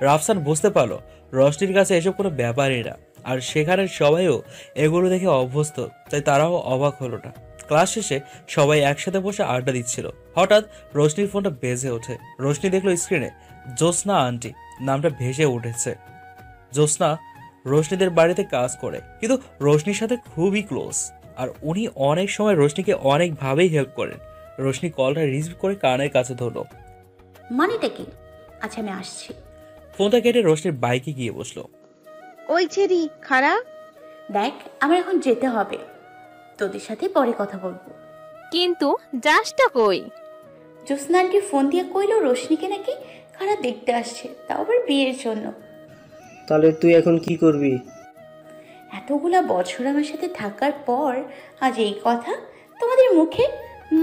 রাফসান বুঝতে পারলো রশনির কাছে এসব কোনো ব্যাপারই না, আর সেখানের সবাইও এগুলো দেখে অভ্যস্ত, তাই তারাও অবাক হলো না। ক্লাস শেষে সবাই একসাথে বসে আড্ডা দিচ্ছিল। হঠাৎ রোশনির ফোনটা বেজে ওঠে। রোশনি দেখলো স্ক্রিনে জ্যোৎস্না আন্টি নামটা ভেসে উঠেছে। জ্যোৎস্না রোশনিদের বাড়িতে কাজ করে, কিন্তু রোশনির সাথে খুবই ক্লোজ, আর উনি অনেক সময় রোশনিকে অনেকভাবেই হেল্প করেন। রোশনি কলটা রিসিভ করে কানের কাছে ধরলো। মানেটা কি? আচ্ছা আমি আসছি। ফোনটা কেটে রোশনির বাইকে গিয়ে বসলো। ওই ছেড়ি খাড়া। দেখ, আমার এখন যেতে হবে, তোদের সাথে পরে কথা বলবো। কিন্তু যাসটা কই? জ্যোৎস্না আন্টি ফোন দিয়ে কইলো রোশনিকে নাকি খারাপ দেখতে আসছে, তাও আবার বিয়ের জন্য। তাহলে তুই এখন কি করবি? এতগুলা বছর আমার সাথে থাকার পর আজ এই কথা তোমাদের মুখে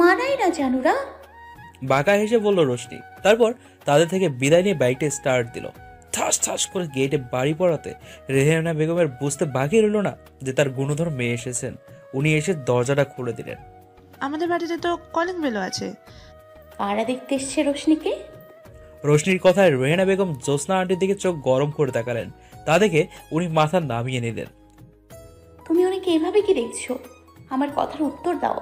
মানায় না জানুরা। বাঁকা হেসে বলল রোশনি। তারপর তাদের থেকে বিদায় নিয়ে বাইকটা স্টার্ট দিল। ঠাস ঠাস করে গেটে বাড়ি পড়াতে রেহানা বেগমের বুঝতে বাকি রইল না যে তার গুণধর মেয়ে এসেছেন। উনি এসে দরজাটা খুলে দিলেন। আমাদের বাড়িতে তো কলিং বেলও আছে। কারা দেখতে এসছে রোশনিকে? রোশনির কথায় রেহানা বেগম জ্যোৎস্না আন্টির দিকে চোখ গরম করে তাকালেন। তা দেখে উনি মাথা নামিয়ে নিলেন। তুমি ওনাকে এভাবে কি দেখছো? আমার কথার উত্তর দাও।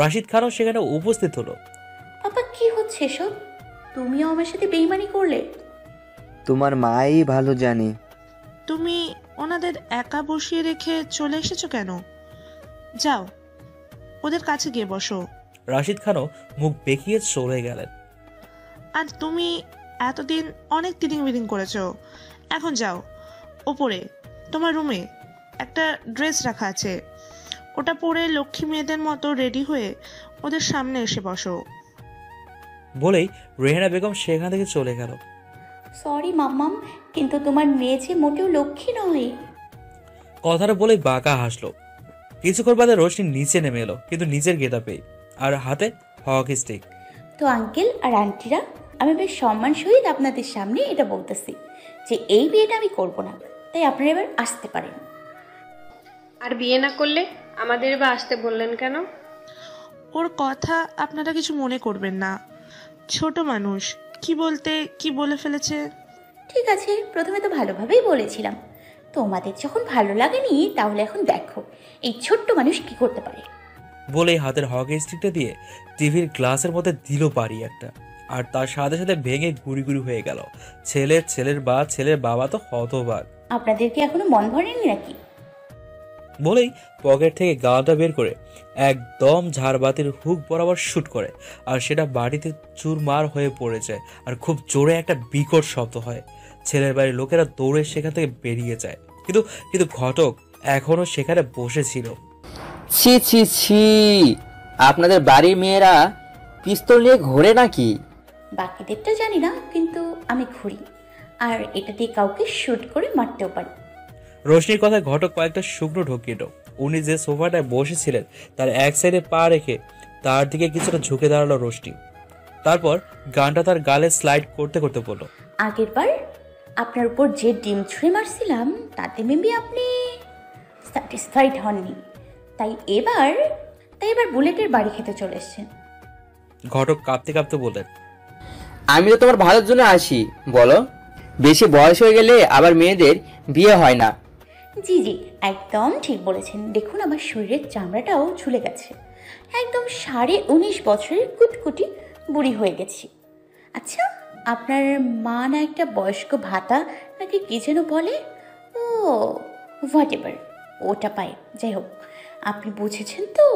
রাশিদ খানও সেখানে উপস্থিত হলো। আপা কি হচ্ছে এসব? তুমিও আমার সাথে বেইমানি করলে? তোমার মাই ভালো জানে। তুমি ওনাদের একা বসিয়ে রেখে চলে এসেছো কেন? যাও, ওদের কাছে গিয়ে বসো। রাশিদ খানও মুখ বেঁকিয়ে চলে গেলেন। আর তুমি এতদিন অনেক তিরিং বিরিং করেছো, এখন যাও ওপরে, তোমার রুমে একটা ড্রেস রাখা আছে, ওটা পরে লক্ষ্মী মেয়েদের মতো রেডি হয়ে ওদের সামনে এসে বসো। বলেই রেহানা বেগম সেখান থেকে চলে গেল। সরি মাম্মাম, কিন্তু তোমার মেয়ে যে মোটেও লক্ষ্মী নয়। কথাটা বলেই বাঁকা হাসলো। কিছুক্ষণ বাদে রোশনি নিচে নেমে এলো, কিন্তু নিজের গেটা পেয়ে, আর হাতে হকি স্টিক। তো আঙ্কেল আর আন্টিরা, আমি বেশ সম্মান সহিত আপনাদের সামনে এটা বলতেছি যে এই বিয়েটা আমি করব না, তাই আপনারা এবার আসতে পারেন। আর বিয়ে না করলে আমাদের বা আসতে বললেন কেন? ওর কথা আপনারা কিছু মনে করবেন না, ছোট মানুষ, কি বলতে কি বলে ফেলেছে। ঠিক আছে, প্রথমে তো ভালোভাবেই বলেছিলাম। তোমাদের যখন ভালো লাগেনি, তাহলে এখন দেখো এই ছোট্ট মানুষ কি করতে পারে। বলেই হাতের হকি স্টিকটা দিয়ে টিভির গ্লাসের মধ্যে দিল বাড়ি একটা, আর তার সাথে সাথে ভেঙে গুড়ি গুড়ি হয়ে গেল। ছেলের বাবা তো হতবাক। আপনাদের কি এখনো মন ভরেনি নাকি? বলেই পকেট থেকে গানটা বের করে একদম ঝাড়বাতির হুক বরাবর শুট করে, আর সেটা বাড়িতে চুরমার হয়ে পড়ে যায়, আর খুব জোরে একটা বিকট শব্দ হয়। ছেলের বাড়ির লোকেরা দৌড়ে সেখান থেকে বেরিয়ে যায়, কিন্তু কিন্তু ঘটক এখনো সেখানে বসেছিল। ছি ছি ছি, আপনাদের বাড়ির মেয়েরা পিস্তল নিয়ে ঘোরে নাকি? বাকিদেরটা জানি না, কিন্তু আমি ঘুরি, আর এটা দিয়ে কাউকে শুট করে মারতেও পারি। রোশনির কথায় ঘটক কয়েকটা শুকনো ঢোকিয়ে দিল। উনি যে সোফাটায় বসেছিলেন তার এক সাইডে পা রেখে তার দিকে কিছুটা ঝুঁকে দাঁড়ালো রোশনি। তারপর গানটা তার গালে স্লাইড করতে করতে বলল, আগের বার আপনার উপর যে ডিম ছুঁড়ে মারছিলাম তাতে মেবি আপনি স্যাটিসফাইড হননি, তাই এবার বুলেটের বাড়ি খেতে চলে এসেছেন। ঘটক কাঁপতে কাঁপতে বললেন, আমি তো তোমার ভালোর জন্য আসি, বলো। বেশি বয়স হয়ে গেলে আবার মেয়েদের বিয়ে হয় না। জি জি, একদম ঠিক বলেছেন। দেখুন আমার শরীরের চামড়াটাও ঝুলে গেছে, একদম 19.5 বছরের কুটকুটি বুড়ি হয়ে গেছি। আচ্ছা, আপনার মা না একটা বয়স্ক ভাতা নাকি কি যেন বলে, ও হোয়াট এভার, ওটা পায়। যাই হোক, আপনি বুঝেছেন তো?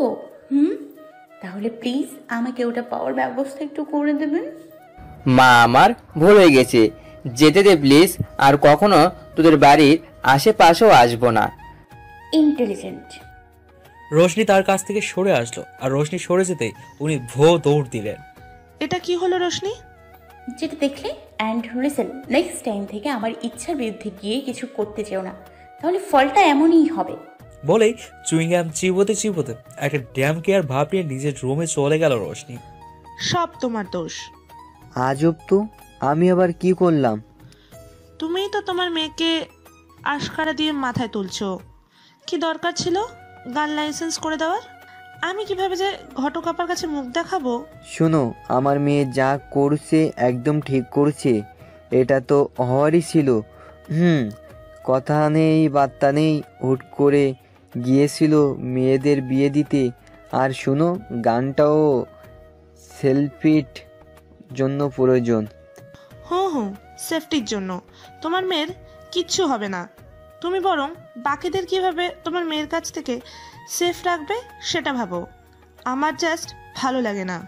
তাহলে প্লিজ আমাকে ওটা পাওয়ার ব্যবস্থা একটু করে দেবেন। মা আমার ভুল হয়ে গেছে, যেতে দে প্লিজ, আর কখনো তোদের বাড়ির আশেপাশেও আসবো না। ইন্টেলিজেন্ট। রোশনি তার কাছ থেকে সরে আসলো, আর রোশনি সরে যেতেই উনি ভো দৌড় দিলেন। এটা কি হলো রোশনি? যেটা দেখলে। অ্যান্ড লিসেন, নেক্সট টাইম থেকে আমার ইচ্ছার বিরুদ্ধে গিয়ে কিছু করতে চেও না, তাহলে ফলটা এমনই হবে। বলেই চুইংগাম চিবোতে চিবোতে একটা ড্যাম কেয়ার ভাব নিয়ে নিজের রুমে চলে গেল রোশনি। সব তোমার দোষ। আজব তো, আমি আবার কি করলাম? তুমিই তো তোমার মেয়েকে আশকারা দিয়ে মাথায় তুলছো। কি দরকার ছিল গান লাইসেন্স করে দেওয়ার? আমি কিভাবে যে ঘটক আপার কাছে মুখ দেখাবো? শোনো, আমার মেয়ে যা করছে একদম ঠিক করছে, এটা তো হওয়ারই ছিল। কথা নেই বার্তা নেই, হুট করে গিয়েছিল মেয়েদের বিয়ে দিতে। আর শুনো, গানটাও সেলফিট জন্য প্রয়োজন। হুম, সেফটির জন্য। তোমার মেয়ের কিচ্ছু হবে না। তুমি বরং বাকিদের কিভাবে তোমার মেয়ের কাছ থেকে সেফ রাখবে সেটা ভাবো। আমার জাস্ট ভালো লাগে না।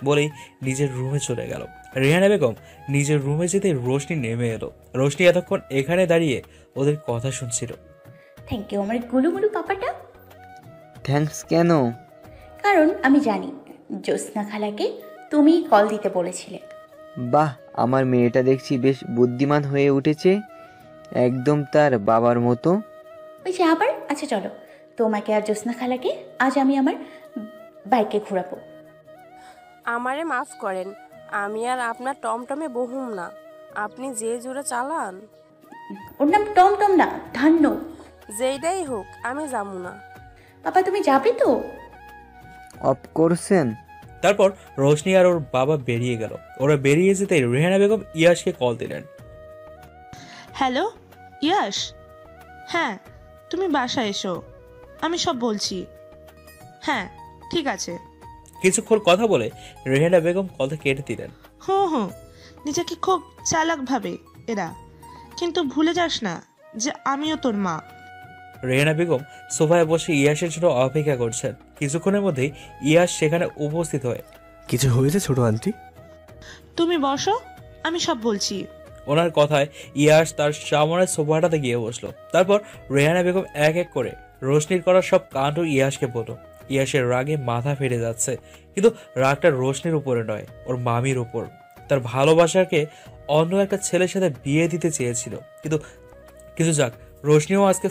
বলেই নিজের রুমে চলে গেল। রেহানা বেগম নিজের রুমে যেতে রোশনি নেমে এলো। রোশনি এতক্ষণ এখানে দাঁড়িয়ে ওদের কথা শুনছিল। থ্যাংক ইউ আমার গুলুমুলু পাপাটা। থ্যাঙ্কস কেন? কারণ আমি জানি জ্যোৎস্না খালাকে তুমিই কল দিতে বলেছিলে। বাহ, আমার মেয়েটা দেখছি বেশ বুদ্ধিমান হয়ে উঠেছে, একদম তার বাবার মতো। ওই যে আবার, আচ্ছা চলো, তোমাকে আর জ্যোৎস্না খালাকে আজ আমি আমার বাইকে ঘোরাবো। আমারে মাফ করেন, আমি আর আপনার টমটমে বহুম না। আপনি যে জোরে চালান। ওর নাম টমটম না, ধান্য। যেইটাই হোক, আমি যাবো না। বাবা তুমি যাবে তো? অফ করছেন। তারপর রোশনি আর ওর বাবা বেরিয়ে গেল। ওরা বেরিয়ে যেতে রেহানা বেগম ইয়াশকে কল দিলেন। হ্যালো ইয়াশ, হ্যাঁ তুমি বাসায় এসো, আমি সব বলছি। হ্যাঁ ঠিক আছে। কিছুক্ষণ কথা বলে রেহানা বেগম কলটা কেটে দিলেন। হুম, নিজেকে খুব চালাক ভাবে এরা, কিন্তু ভুলে যাস না যে আমিও তোর মা। রেহানা বেগম সোফায় বসে ইয়াশের জন্য অপেক্ষা করছেন। কিছুক্ষণের মধ্যেই ইয়াশ সেখানে উপস্থিত হয়ে, কিছু হয়েছে ছোট আন্টি? তুমি বসো, আমি সব বলছি। ওনার কথায় ইয়াশ তার সামনের সোফাটাতে গিয়ে বসলো। তারপর রেহানা বেগম এক এক করে রোশনির করা সব কাণ্ড ইয়াশকে বলল। ইয়াশের রাগে মাথা ফেটে যাচ্ছে, কিন্তু রাগটা রোশনির উপরে নয়, ওর মামির উপর। তার ভালোবাসাকে অন্য একটা ছেলের সাথে বিয়ে দিতে চেয়েছিল, কিন্তু যাক, রোশনিও আজকে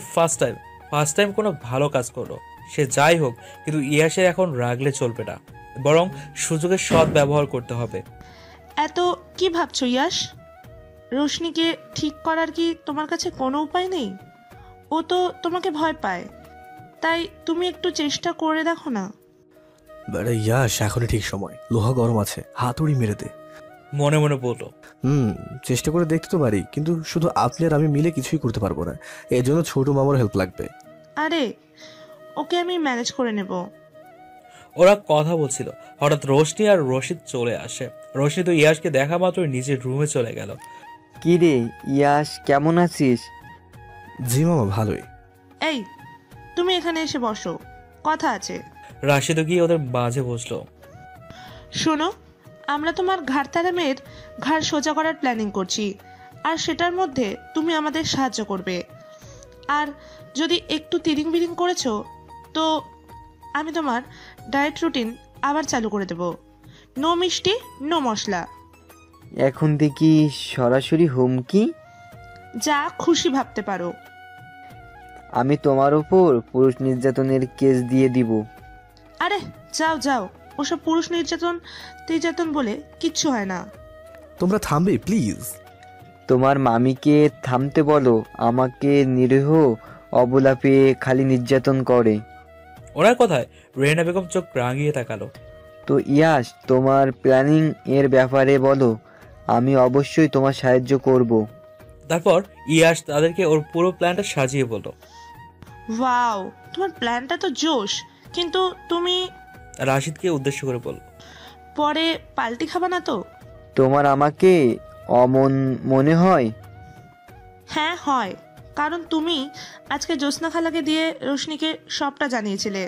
ফার্স্ট টাইম কোনো ভালো কাজ করলো। সে যাই হোক, কিন্তু ইয়াশের এখন রাগলে চলবে না, বরং সুযোগের সৎ ব্যবহার করতে হবে। এত কি ভাবছো ইয়াশ? রোশনিকে ঠিক করার কি তোমার কাছে কোনো উপায় নেই? ও তো তোমাকে ভয় পায়, তাই তুমি একটু চেষ্টা করে দেখো না। ইয়াশ, এখনই ঠিক সময়, লোহা গরম আছে, হাতুড়ি মেরে দে। মনে মনে বলল, চেষ্টা করে দেখতে তো পারি, কিন্তু শুধু আপনি আর আমি মিলে কিছুই করতে পারবো না। এর জন্য ছোট মামার হেল্প লাগবে। আরে ওকে আমি ম্যানেজ করে নেব। ওরা কথা বলছিল, হঠাৎ রোশনি আর রশিদ চলে আসে। রশিদ তো ইয়াশকে দেখা মাত্র নিজের রুমে চলে গেল। কি রে ইয়াশ, কেমন আছিস? জি মামা, ভালোই। এই তুমি এখানে এসে বসো, কথা আছে। রাশিদও গিয়ে ওদের মাঝে বসলো। শোনো, আমরা তোমার ঘাড়তারা মেয়ের ঘাড় সোজা করার প্ল্যানিং করছি, আর সেটার মধ্যে তুমি আমাদের সাহায্য করবে। আর যদি একটু তিরিং বিরিং করেছো তো আমি তোমার ডায়েট রুটিন আবার চালু করে দেব। নো মিষ্টি, নো মশলা। এখন দেখি সরাসরি হুমকি? যা খুশি ভাবতে পারো। আমি তোমার উপর পুরুষ নির্যাতনের কেস দিয়ে দিব। আরে যাও যাও, ওসব পুরুষ নির্যাতন বলে কিচ্ছু হয় না। তোমরা থামবে প্লিজ? তোমার মামিকে থামতে বলো, আমাকে নিরীহ অবলা পেয়ে খালি নির্যাতন করে। ওনার কথায় রেহানা বেগম চোখ রাঙিয়ে তাকালো। তো ইয়াশ, তোমার প্ল্যানিং এর ব্যাপারে বলো, আমি অবশ্যই তোমার সাহায্য করব। তারপর ইয়াশ তাদেরকে ওর পুরো প্ল্যানটা সাজিয়ে বলল। ওয়াও, তোমার প্ল্যানটা তো জোশ, কিন্তু তুমি, রাশিদকে উদ্দেশ্য করে বলল, পরে পাল্টি খাবা না তো? তোমার আমাকে অমন মনে হয়? হ্যাঁ হয়, কারণ তুমি আজকে জ্যোৎস্না খালাকে দিয়ে রোশনিকে সবটা জানিয়েছিলে।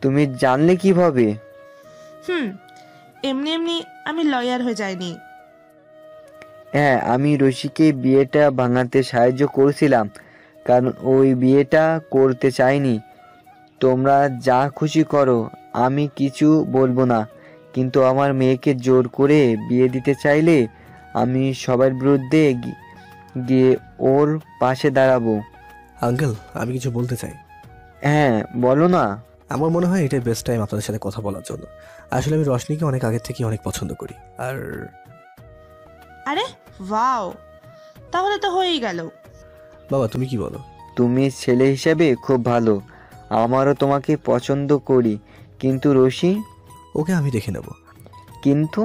তুমি জানলে কিভাবে? এমনি এমনি আমি লয়ার হয়ে যাইনি। হ্যাঁ, আমি রশিকে বিয়েটা ভাঙাতে সাহায্য করেছিলাম, কারণ ওই বিয়েটা করতে চাইনি। তোমরা যা খুশি করো, আমি কিছু বলবো না, কিন্তু আমার মেয়েকে জোর করে বিয়ে দিতে চাইলে আমি সবার বিরুদ্ধে গিয়ে ওর পাশে দাঁড়াবো। আঙ্কেল, আমি কিছু বলতে চাই। হ্যাঁ বলো না। আমার মনে হয় এটাই বেস্ট টাইম আপনাদের সাথে কথা বলার জন্য। আসলে আমি রশনিকে অনেক আগের থেকে অনেক পছন্দ করি। আর আরে ওয়াও, তাহলে তো হয়েই গেল। বাবা তুমি কি বলো? তুমি ছেলে হিসেবে খুব ভালো, আমারও তোমাকে পছন্দ করি, কিন্তু রশি? ওকে আমি দেখে নেব। কিন্তু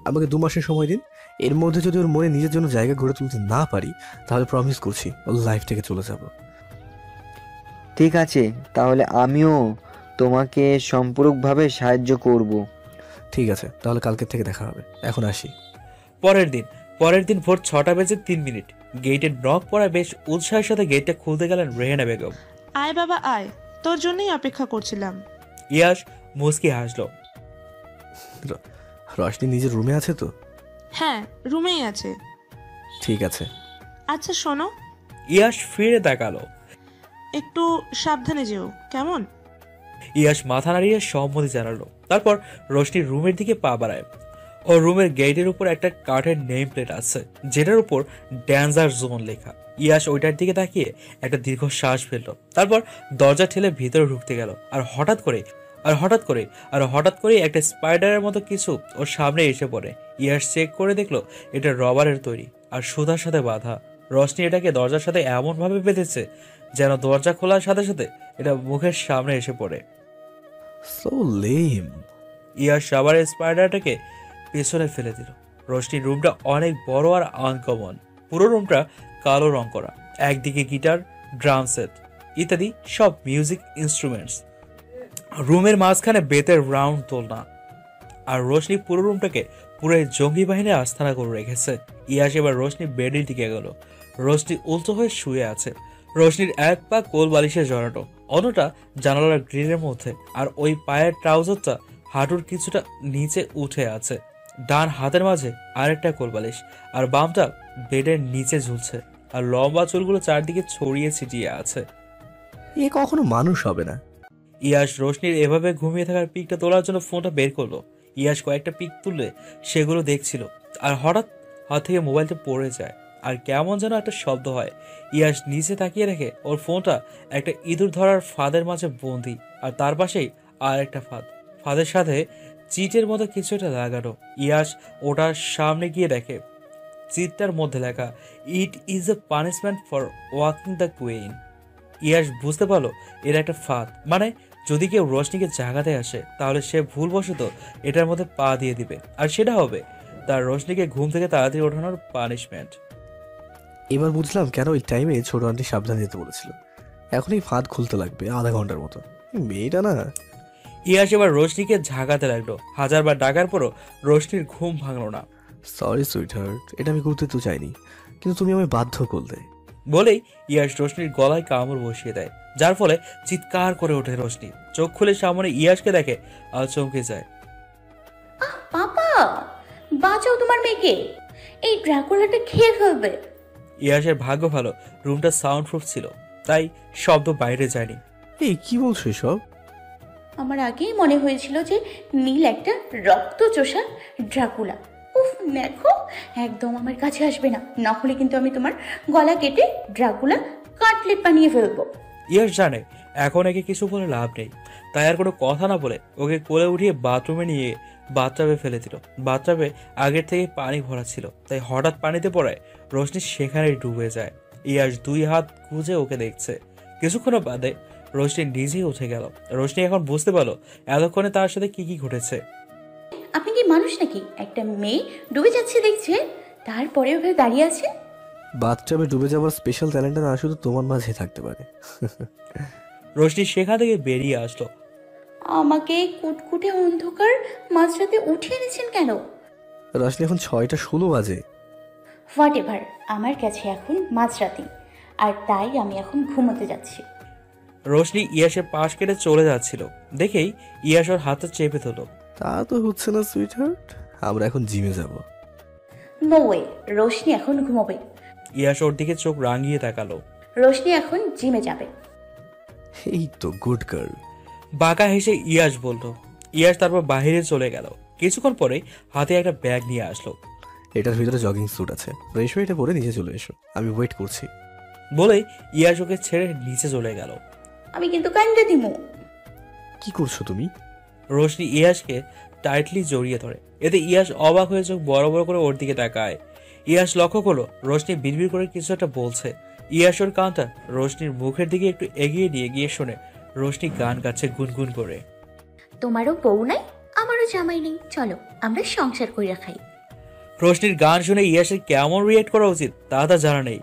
আমাকে 2 মাসের সময় দিন। এর মধ্যে যদি ওর মনে নিজের জন্য জায়গা গড়ে তুলতে না পারি, তাহলে প্রমিস করছি ওর লাইফ থেকে চলে যাব। ঠিক আছে, তাহলে আমিও তোমাকে সম্পূরকভাবে সাহায্য করব। ঠিক আছে, তাহলে কালকে থেকে দেখা হবে। এখন আসি। পরের দিন ভোর 6:03। গেটের নক পড়া বেশ উৎসাহের সাথে গেটটা খুলতে গেলেন রেহানা বেগম। আয় বাবা আয়, তোর জন্যই অপেক্ষা করছিলাম। ইয়াশ মুস্কি হাসলো। রশনি নিজের রুমে আছে তো? হ্যাঁ, রুমেই আছে। ঠিক আছে। আচ্ছা শোনো। ইয়াশ ফিরে তাকালো। একটু সাবধানে যেও, কেমন? ইয়াশ মাথা নাড়িয়ে সম্মতি জানালো। তারপর রশনির রুমের দিকে পা বাড়ায়। ওর রুমের গেটের উপর একটা কাঠের নেম প্লেট আছে, যেটার উপর ড্যান্সার জোন লেখা। ইয়াশ ওইটার দিকে তাকিয়ে একটা দীর্ঘ শ্বাস ফেললো। তারপর দরজা ঠেলে ভিতরে ঢুকতে গেল। আর হঠাৎ করে একটা স্পাইডারের মতো কিছু ওর সামনে এসে পড়ে। ইয়াশ চেক করে দেখলো এটা রবারের তৈরি আর সুতার সাথে বাঁধা। রশনি এটাকে দরজার সাথে এমন ভাবে বেঁধেছে যেন দরজা খোলার সাথে সাথে এটা মুখের সামনে এসে পড়ে। So lame. ইয়াশ রাবারের স্পাইডারটাকে পেছনে ফেলে দিল। রশনির রুমটা অনেক বড় আর আনকমন। পুরো রুমটা কালো রং করা। একদিকে গিটার, ড্রাম সেট ইত্যাদি সব মিউজিক ইনস্ট্রুমেন্টস। রুমের মাঝখানে বেতের রাউন্ড দোলনা। আর রশনি পুরো রুমটাকে পুরো জঙ্গি বাহিনীর আস্তানা করে রেখেছে। ইয়াশ এবার রশনি বেডের দিকে গেল। রশনি উল্টো হয়ে শুয়ে আছে। রশনির এক পা কোল বালিশে জড়ানো, অন্যটা জানালার গ্রিলের মধ্যে। আর ওই পায়ের ট্রাউজারটা হাঁটুর কিছুটা নিচে উঠে আছে। ডান হাতের মাঝে আরেকটা কোলবালিশ, আর বামটা বেডের নিচে ঝুলছে। আর লম্বা চুলগুলো চারদিকে ছড়িয়ে ছিটিয়ে আছে। এ কখনো মানুষ হবে না। ইয়াশ রশনির এভাবে ঘুমিয়ে থাকার পিকটা তোলার জন্য ফোনটা বের করলো। ইয়াশ কয়েকটা পিক তুললে সেগুলো দেখছিল। আর হঠাৎ হাত থেকে মোবাইলটা পড়ে যায় আর কেমন যেন একটা শব্দ হয়। ইয়াশ নিচে তাকিয়ে রেখে ওর ফোনটা একটা ইঁদুর ধরার ফাঁদের মাঝে বন্দি। আর তার পাশেই আর একটা ফাঁদের সাথে চিটের মতো কিছু একটা লাগানো। ইয়াশ ওটার সামনে গিয়ে দেখে চিটটার মধ্যে লেখা, it is a punishment for walking the queen. Yash বুঝতে পারলো এর একটা ফাঁদ, মানে যদি কেউ রশনিকে জাগাতে আসে তাহলে সে ভুলবশত এটার মধ্যে পা দিয়ে দিবে, আর সেটা হবে তার রশনিকে ঘুম থেকে তাড়াতাড়ি ওঠানোর পানিশমেন্ট। এবার বুঝলাম কেন ওই টাইমে ছোট আন্টি সাবধান দিতে বলেছিল। এখন এই ফাঁদ খুলতে লাগবে আধা ঘন্টার মতো। মেয়েটা না। ইয়াশ এবার রশনিকে ঝাঁকাতে লাগলো। হাজারবার ডাকার পরও রশনির ঘুম ভাঙলো না। সরি সুইটহার্ট, এটা আমি করতে তো চাইনি, কিন্তু তুমি আমায় বাধ্য করলে। বলেই ইয়াশ রশনির গলায় কামড় বসিয়ে দেয়, যার ফলে চিৎকার করে ওঠে রশনি। চোখ খুলে সামনে ইয়াশকে দেখে আর চমকে যায়। পাপা, বাঁচাও তোমার মেয়েকে, এই ড্রাকুলাটা খেয়ে ফেলবে। ইয়াশের ভাগ্য ভালো রুমটা সাউন্ড প্রুফ ছিল, তাই শব্দ বাইরে যায়নি। এই কি বলছো এসব? আমার আগেই মনে হয়েছিল যে নীল একটা রক্তচোষা ড্রাকুলা। উফ, দেখো একদম আমার কাছে আসবে না, না হলে কিন্তু আমি তোমার গলা কেটে ড্রাকুলা কাটলেট বানিয়ে ফেলবো। ইয়াশ জানে এখন একে কিছু বলে লাভ নেই, তাই আর কোনো কথা না বলে ওকে কোলে উঠিয়ে বাথরুমে নিয়ে বাথটাবে ফেলে দিল। বাথটাবে আগের থেকে পানি ভরা ছিল, তাই হঠাৎ পানিতে পড়ায় রশনি সেখানেই ডুবে যায়। ইয়াশ 2 হাত গুঁজে ওকে দেখছে। কিছুক্ষণ বাদে রশনি নিজেই উঠে গেল। রশনি এখন বুঝতে পারলো এতক্ষণে তার সাথে কি কি ঘটেছে। আপনি কি মানুষ নাকি? একটা মেয়ে ডুবে যাচ্ছে দেখছে, তারপরে ওখানে দাঁড়িয়ে আছে। বাথটাবে ডুবে যাওয়ার স্পেশাল ট্যালেন্টটা না শুধু তোমার মাঝে থাকতে পারে। রশনি সেখান থেকে বেরিয়ে আসলো। আমাকে কুটকুটে অন্ধকার মাঝরাতে উঠিয়ে এনেছেন কেন? রশনি এখন 6:16 বাজে। হোয়াট এভার, আমার কাছে এখন মাঝরাতে, আর তাই আমি এখন ঘুমোতে যাচ্ছি। রশনি ইয়াশের পাশ কেটে চলে যাচ্ছিল দেখেই ইয়াশ ওর হাতে চেপে ধরল। তা তো হচ্ছে না সুইটহার্ট, আমরা এখন জিমে যাব। নো ওয়ে, রশনি এখন ঘুমোবে। ইয়াশ ওর দিকে চোখ রাঙিয়ে তাকালো। রশনি এখন জিমে যাবে। এই তো গুড গার্ল। বাঁকা হেসে ইয়াশ বলল। ইয়াশ তারপর বাইরে চলে গেল। কিছুক্ষণ পরে হাতে একটা ব্যাগ নিয়ে আসলো। এটার ভিতরে জগিং স্যুট আছে, ফ্রেশ হয়ে এটা পরে নিচে চলে এসো, আমি ওয়েট করছি। বলেই ইয়াশ ওকে ছেড়ে নিচে চলে গেল। আমি কিন্তু কান্দে দিমু। কি করছো তুমি? রোশনি ইয়াশকে টাইটলি জড়িয়ে ধরে। এতে ইয়াশ অবাক হয়ে চোখ বড় বড় করে ওর দিকে তাকায়। ইয়াশ লক্ষ্য করলো রোশনি বিড়বিড় করে কিছু একটা বলছে। ইয়াশ ওর কানটা রোশনির মুখের দিকে একটু এগিয়ে দিয়ে গিয়ে শোনে রোশনি গান গাচ্ছে গুনগুন করে। তোমারও বউ নাই, আমারও জামাই নেই, চলো আমরা সংসার কইরা খাই। রোশনির গান শুনে ইয়াশের কেমন রিয়েক্ট করা উচিত তা তার জানা নেই।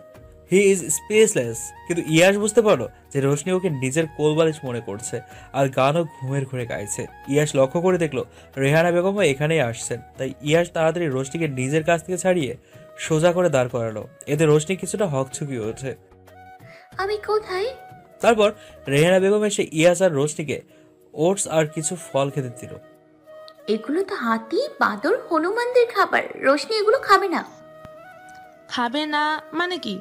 He is spaceless. কিন্তু ইয়াশ বুঝতে পারলো যে রোশনি ওকে নিজের কোলবালিশ মনে করছে আর গানও ঘুমের ঘুরে গাইছে। ইয়াশ লক্ষ্য করে দেখলো রেহানা বেগমও এখানেই আসছেন। তাই ইয়াশ তাড়াতাড়ি রোশনিকে নিজের কাছ থেকে ছাড়িয়ে সোজা করে দাঁড় করালো। এতে রোশনি কিছুটা হকচুকি হয়েছে। আমি কোথায়? তারপর রেহানা বেগম এসে ইয়াশ আর রোশনিকে ওটস আর কিছু ফল খেতে দিল। এগুলো তো হাতি, বাঁদর, হনুমানদের খাবার, রোশনি এগুলো খাবে না। খাবে না মানে কি?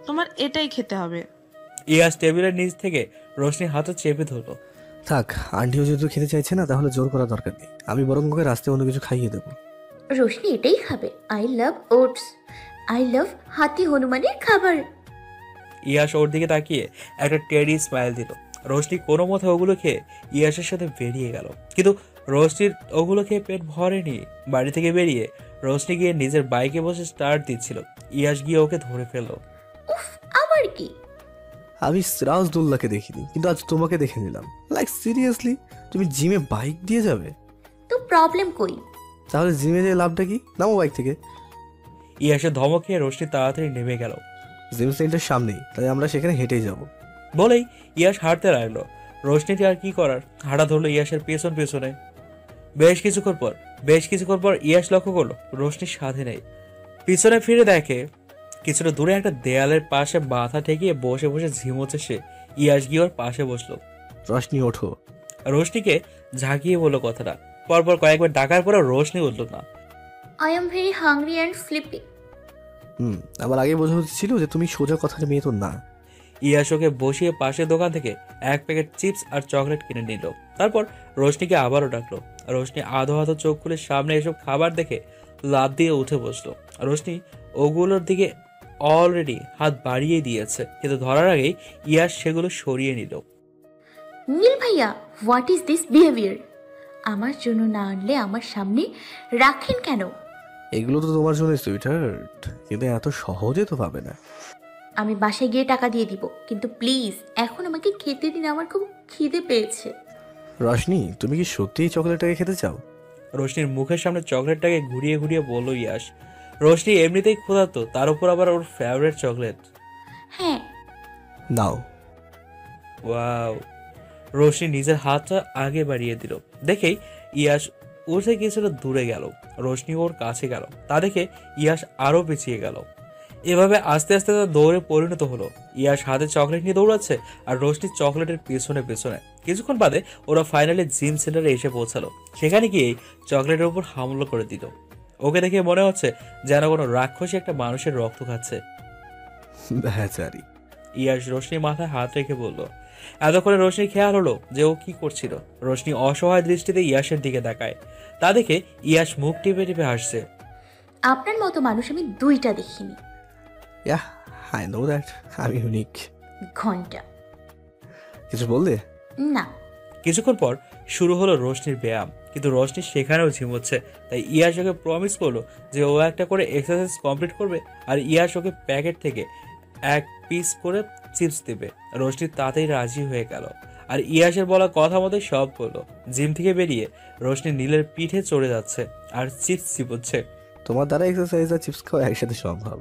তোমার এটাই খেতে হবে। ইয়াস টেবিলের নিচ থেকে রোশনির হাতে চেপে ধরলো। থাক, আন্টিও যেহেতু খেতে চাইছে না তাহলে জোর করা দরকার নেই, আমি বরং ওকে রাস্তায় অন্য কিছু খাইয়ে দেবো। রোশনি এটাই খাবে। I love oats, I love হাতি হনুমানের খাবার। ইয়াস ওর দিকে তাকিয়ে একটা টেডি স্মাইল দিল। রোশনি কোনো মতে ওগুলো খেয়ে ইয়াসের সাথে বেরিয়ে গেল। কিন্তু রোশনির ওগুলো খেয়ে পেট ভরেনি। বাড়ি থেকে বেরিয়ে রোশনি গিয়ে নিজের বাইকে বসে স্টার্ট দিচ্ছিল। ইয়াস গিয়ে ওকে ধরে ফেললো। আবার কি? আমি সিরাজদৌল্লাকে দেখিনি, কিন্তু আজ তোমাকে দেখে নিলাম। লাইক সিরিয়াসলি, তুমি জিমে বাইক দিয়ে যাবে? তো প্রবলেম কই? তাহলে জিমে যেয়ে লাভটা কি? নামো বাইক থেকে। ইয়াসের ধমক খেয়ে রোশনি তাড়াতাড়ি নেমে গেল। জিম সেন্টার সামনেই, তাই আমরা সেখানে হেঁটেই যাব। বলেই ইয়াস হাঁটতে লাগলো। রোশনিতে আর কি করার, হাঁটা ধরলো ইয়াসের পেছন পেছনে। বেশ কিছুক্ষণ পর ইয়াস লক্ষ্য করলো রোশনির সাথে নেই। পিছনে ফিরে দেখে কিছুটা দূরে একটা দেয়ালের পাশে মাথা ঠেকিয়ে বসে বসে ঝিমোচ্ছে সে। ইয়াস গিয়ে ওর পাশে বসলো। রোশনি ওঠো। রোশনিকে ঝাঁকিয়ে বললো কথাটা। পরপর কয়েকবার ডাকার পরেও রোশনি উঠল না। I am very hungry and sleepy. আমার আগে বোঝা উচিত ছিল যে তুমি সোজা কথার মেয়ে তো না। ইয়াস ওকে বসিয়ে পাশের দোকান থেকে এক প্যাকেট চিপস আর চকলেট কিনে নিল। তারপর রোশনিকে আবারও ডাকলো। রোশনি আধো আধো চোখ খুলে সামনে এসব খাবার দেখে লাফ দিয়ে উঠে বসলো। রোশনি ওগুলোর দিকে অলরেডি হাত বাড়িয়ে দিয়েছে, কিন্তু ধরার আগেই ইয়াস সেগুলো সরিয়ে নিল। নীল ভাইয়া, হোয়াট ইজ দিস বিহেভিয়ার? আমার জন্য না আনলে আমার সামনে রাখেন কেন? এগুলো তো তোমার জন্য সুইটহার্ট, কিন্তু এত সহজে তো পাবে না। আমি বাসায় গিয়ে টাকা দিয়ে দিব, কিন্তু প্লিজ এখন আমাকে খেতে দিন, আমার খুব খিদে পেয়েছে। রোশনি, তুমি কি সত্যিই চকলেটটাকে খেতে চাও? রোশনির মুখের সামনে চকলেটটাকে ঘুরিয়ে ঘুরিয়ে বলল ইয়াস। রোশনি এমনিতেই ক্ষুধার্ত, তার উপর আবার ওর ফেভারিট চকলেট। হ্যাঁ নাও। ওয়াও। রোশনি নিজের হাতটা আগে বাড়িয়ে দিল। দেখেই ইয়াস উঠে কিছুটা দূরে গেল। রোশনি ওর কাছে গেল, তা দেখে ইয়াস আরো পিছিয়ে গেল। এভাবে আস্তে আস্তে তার দৌড়ে পরিণত হলো। ইয়াস হাতে চকলেট নিয়ে দৌড়াচ্ছে আর রোশনি চকলেটের পেছনে পেছনে। কিছুক্ষণ বাদে ওরা ফাইনালি জিম সেন্টারে এসে পৌঁছালো। সেখানে গিয়ে চকলেটের উপর হামলা করে দিল। ওকে দেখে মনে হচ্ছে যেন কোনো রাক্ষসী একটা মানুষের রক্ত খাচ্ছে। বেচারি। ইয়াস রোশনির মাথায় হাত রেখে বলল। এতক্ষণে রোশনির খেয়াল হলো যে ও কি করছিল। রোশনি অসহায় দৃষ্টিতে ইয়াসের দিকে তাকায়। তা দেখে ইয়াস মুখ টিপে টিপে হাসছে। আপনার মতো মানুষ আমি দুইটা দেখিনি। Yeah, I know that. I'm unique. ঘন্টা। কিছু বললে? না। কিছুক্ষণ পর শুরু হলো রোশনির ব্যায়াম, কিন্তু রোশনি সেখানেও ঝিমোচ্ছে। তাই ইয়াস ওকে প্রমিস করলো যে ও একটা করে এক্সারসাইজ কমপ্লিট করবে আর ইয়াস ওকে প্যাকেট থেকে এক পিস করে চিপস দেবে। রোশনি তাতেই রাজি হয়ে গেল আর ইয়াসের বলা কথা মতোই সব করলো। জিম থেকে বেরিয়ে রোশনি নীলের পিঠে চড়ে যাচ্ছে আর চিপস চিবোচ্ছে। তোমার দ্বারা এক্সারসাইজ আর চিপস খাওয়া একসাথে সম্ভব।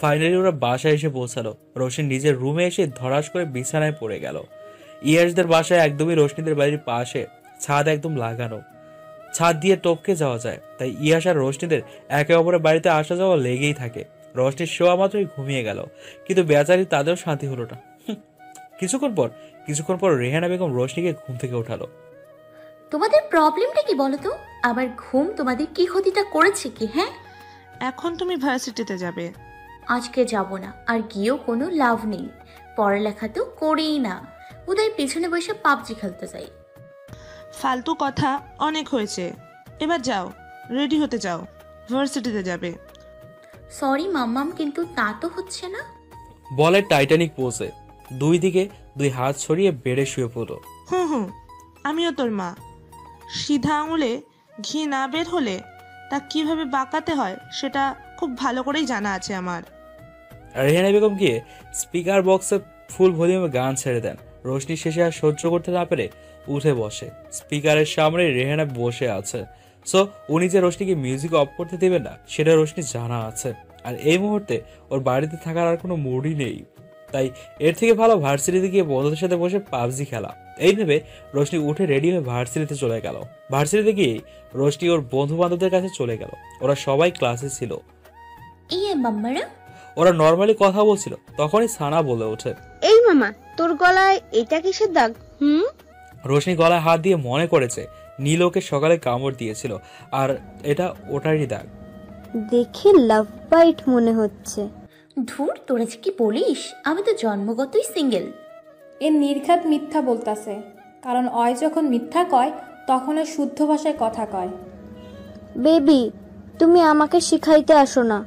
ফাইনালি ওরা বাসায় এসে পৌঁছালো। রোশনি নিজের রুমে এসে ধরাস করে বিছানায় পড়ে গেল। ইয়াসদের বাসায় একদমই রোশনিদের বাড়ির পাশে, ছাদ একদম লাগানো, ছাদ দিয়ে টপকে যাওয়া যায়। তাই ইয়াস আর রোশনিদের একে অপরের বাড়িতে আসা যাওয়া লেগেই থাকে। রোশনির শোয়া মাত্রই ঘুমিয়ে গেল, কিন্তু বেচারি তাদেরও শান্তি হলো না। কিছুক্ষণ পর রেহানা বেগম রোশনিকে ঘুম থেকে উঠালো। তোমাদের প্রবলেমটা কি বলো তো? আমার ঘুম তোমাদের কি ক্ষতিটা করেছে কি? হ্যাঁ, এখন তুমি ভার্সিটিতে যাবে। আজকে যাব না, আর গিয়েও কোনো লাভ নেই। পড়ালেখা তো করেই না, উদয় পিছনে বসে পাবজি খেলতে যাই। ফালতু কথা অনেক হয়েছে, এবার যাও, রেডি হতে যাও, ভার্সিটিতে যাবে। সরি মাম্মাম, কিন্তু তা তো হচ্ছে না। বলে টাইটানিক পোজে দুই দিকে দুই হাত ছড়িয়ে বেড়ে শুয়ে পড়ো। হুম, আমিও তোর মা। সিধা আঙুলে ঘি না বের হলে তা কিভাবে বাঁকাতে হয় সেটা খুব ভালো করেই জানা আছে আমার। রেহানা বেগম গিয়ে স্পিকার বক্সে ফুল ভলিউমে গান ছেড়ে দেন। রোশনি শেষে আর সহ্য করতে না পেরে উঠে বসে। স্পিকারের সামনে রেহানা বসে আছে, সো উনি যে রোশনিকে মিউজিক অফ করতে দেবেন না সেটা রোশনি জানা আছে। আর এই মুহূর্তে ওর বাড়িতে থাকার আর কোনো মুডই নেই, তাই এর থেকে ভালো ভার্সিটিতে গিয়ে বন্ধুদের সাথে বসে পাবজি খেলা। এই ভেবে রোশনি উঠে রেডি হয়ে ভার্সিটিতে চলে গেল। ভার্সিটিতে গিয়ে রোশনি ওর বন্ধু বান্ধবদের কাছে চলে গেল। ওরা সবাই ক্লাসে ছিল। ইয়ে মাম্মারা, ওরা নর্মালি কথা বলছিল, তখনই সানা বলে ওঠে, এই মামা, তোর গলায় এটা কিসের দাগ? রোশনি গলায় হাত দিয়ে মনে করেছে নীল ওকে সকালে কামড় দিয়েছিল, আর এটা ওটারই দাগ। দেখে লাভ বাইট মনে হচ্ছে। ধুর, তোরা যে কি বলিস, আমি তো জন্মগতই সিঙ্গেল। এ নির্ঘাত মিথ্যা বলতাছে, কারণ অয় যখন মিথ্যা কয় তখন এ শুদ্ধ ভাষায় কথা কয়। বেবি, তুমি আমাকে শিখাইতে আসো না।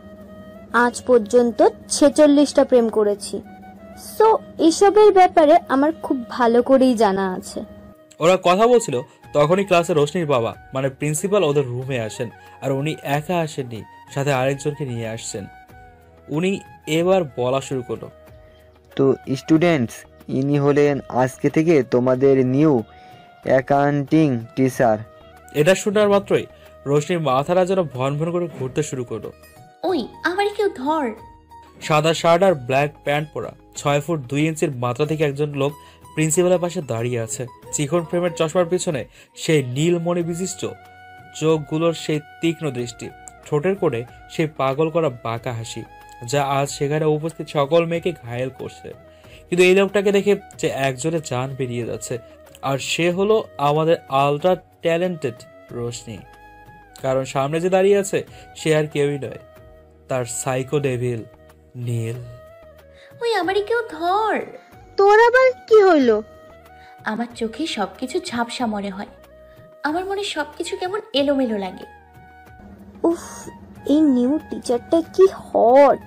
আজ পর্যন্ত 46টা প্রেম করেছি, সো এসবের ব্যাপারে আমার খুব ভালো করেই জানা আছে। ওরা কথা বলছিল, তখনই ক্লাসে রোশনির বাবা মানে প্রিন্সিপাল ওদের রুমে আসেন। আর উনি একা আসেননি, সাথে আরেকজনকে নিয়ে আসছেন। উনি এবার বলা শুরু করলো, তো স্টুডেন্টস, ইনি হলেন আজকে থেকে তোমাদের নিউ অ্যাকাউন্টিং টিচার। এটা শোনার মাত্রই রোশনির মাথাটা যেন ভন ভন করে ঘুরতে শুরু করলো। ওই আমার কেউ ধর। সাদা শার্ট আর ব্ল্যাক প্যান্ট পরা 6 ফুট 2 ইঞ্চির মাত্রা থেকে একজন লোক প্রিন্সিপালের পাশে দাঁড়িয়ে আছে। চিকন ফ্রেমের চশমার পিছনে সেই নীলমণি বিশিষ্ট চোখগুলোর সেই তীক্ষ্ণ দৃষ্টি, ঠোঁটের কোণে সেই পাগল করা বাঁকা হাসি, যা আজ সেখানে উপস্থিত সকল মেয়েকে ঘায়েল করছে। কিন্তু এই লোকটাকে দেখে যে একজনে জান বেরিয়ে যাচ্ছে, আর সে হলো আমাদের আলট্রা ট্যালেন্টেড রোশনি। কারণ সামনে যে দাঁড়িয়ে আছে সে আর কেউই নয়, তার সাইকো ডেভিল নীল। ওই আমারই কেউ ধর। তোর আবার কি হইলো? আমার চোখে সবকিছু ঝাপসা মনে হয়, আমার মনে সবকিছু কেমন এলোমেলো লাগে। উফ, এই নিউ টিচারটা কি হট।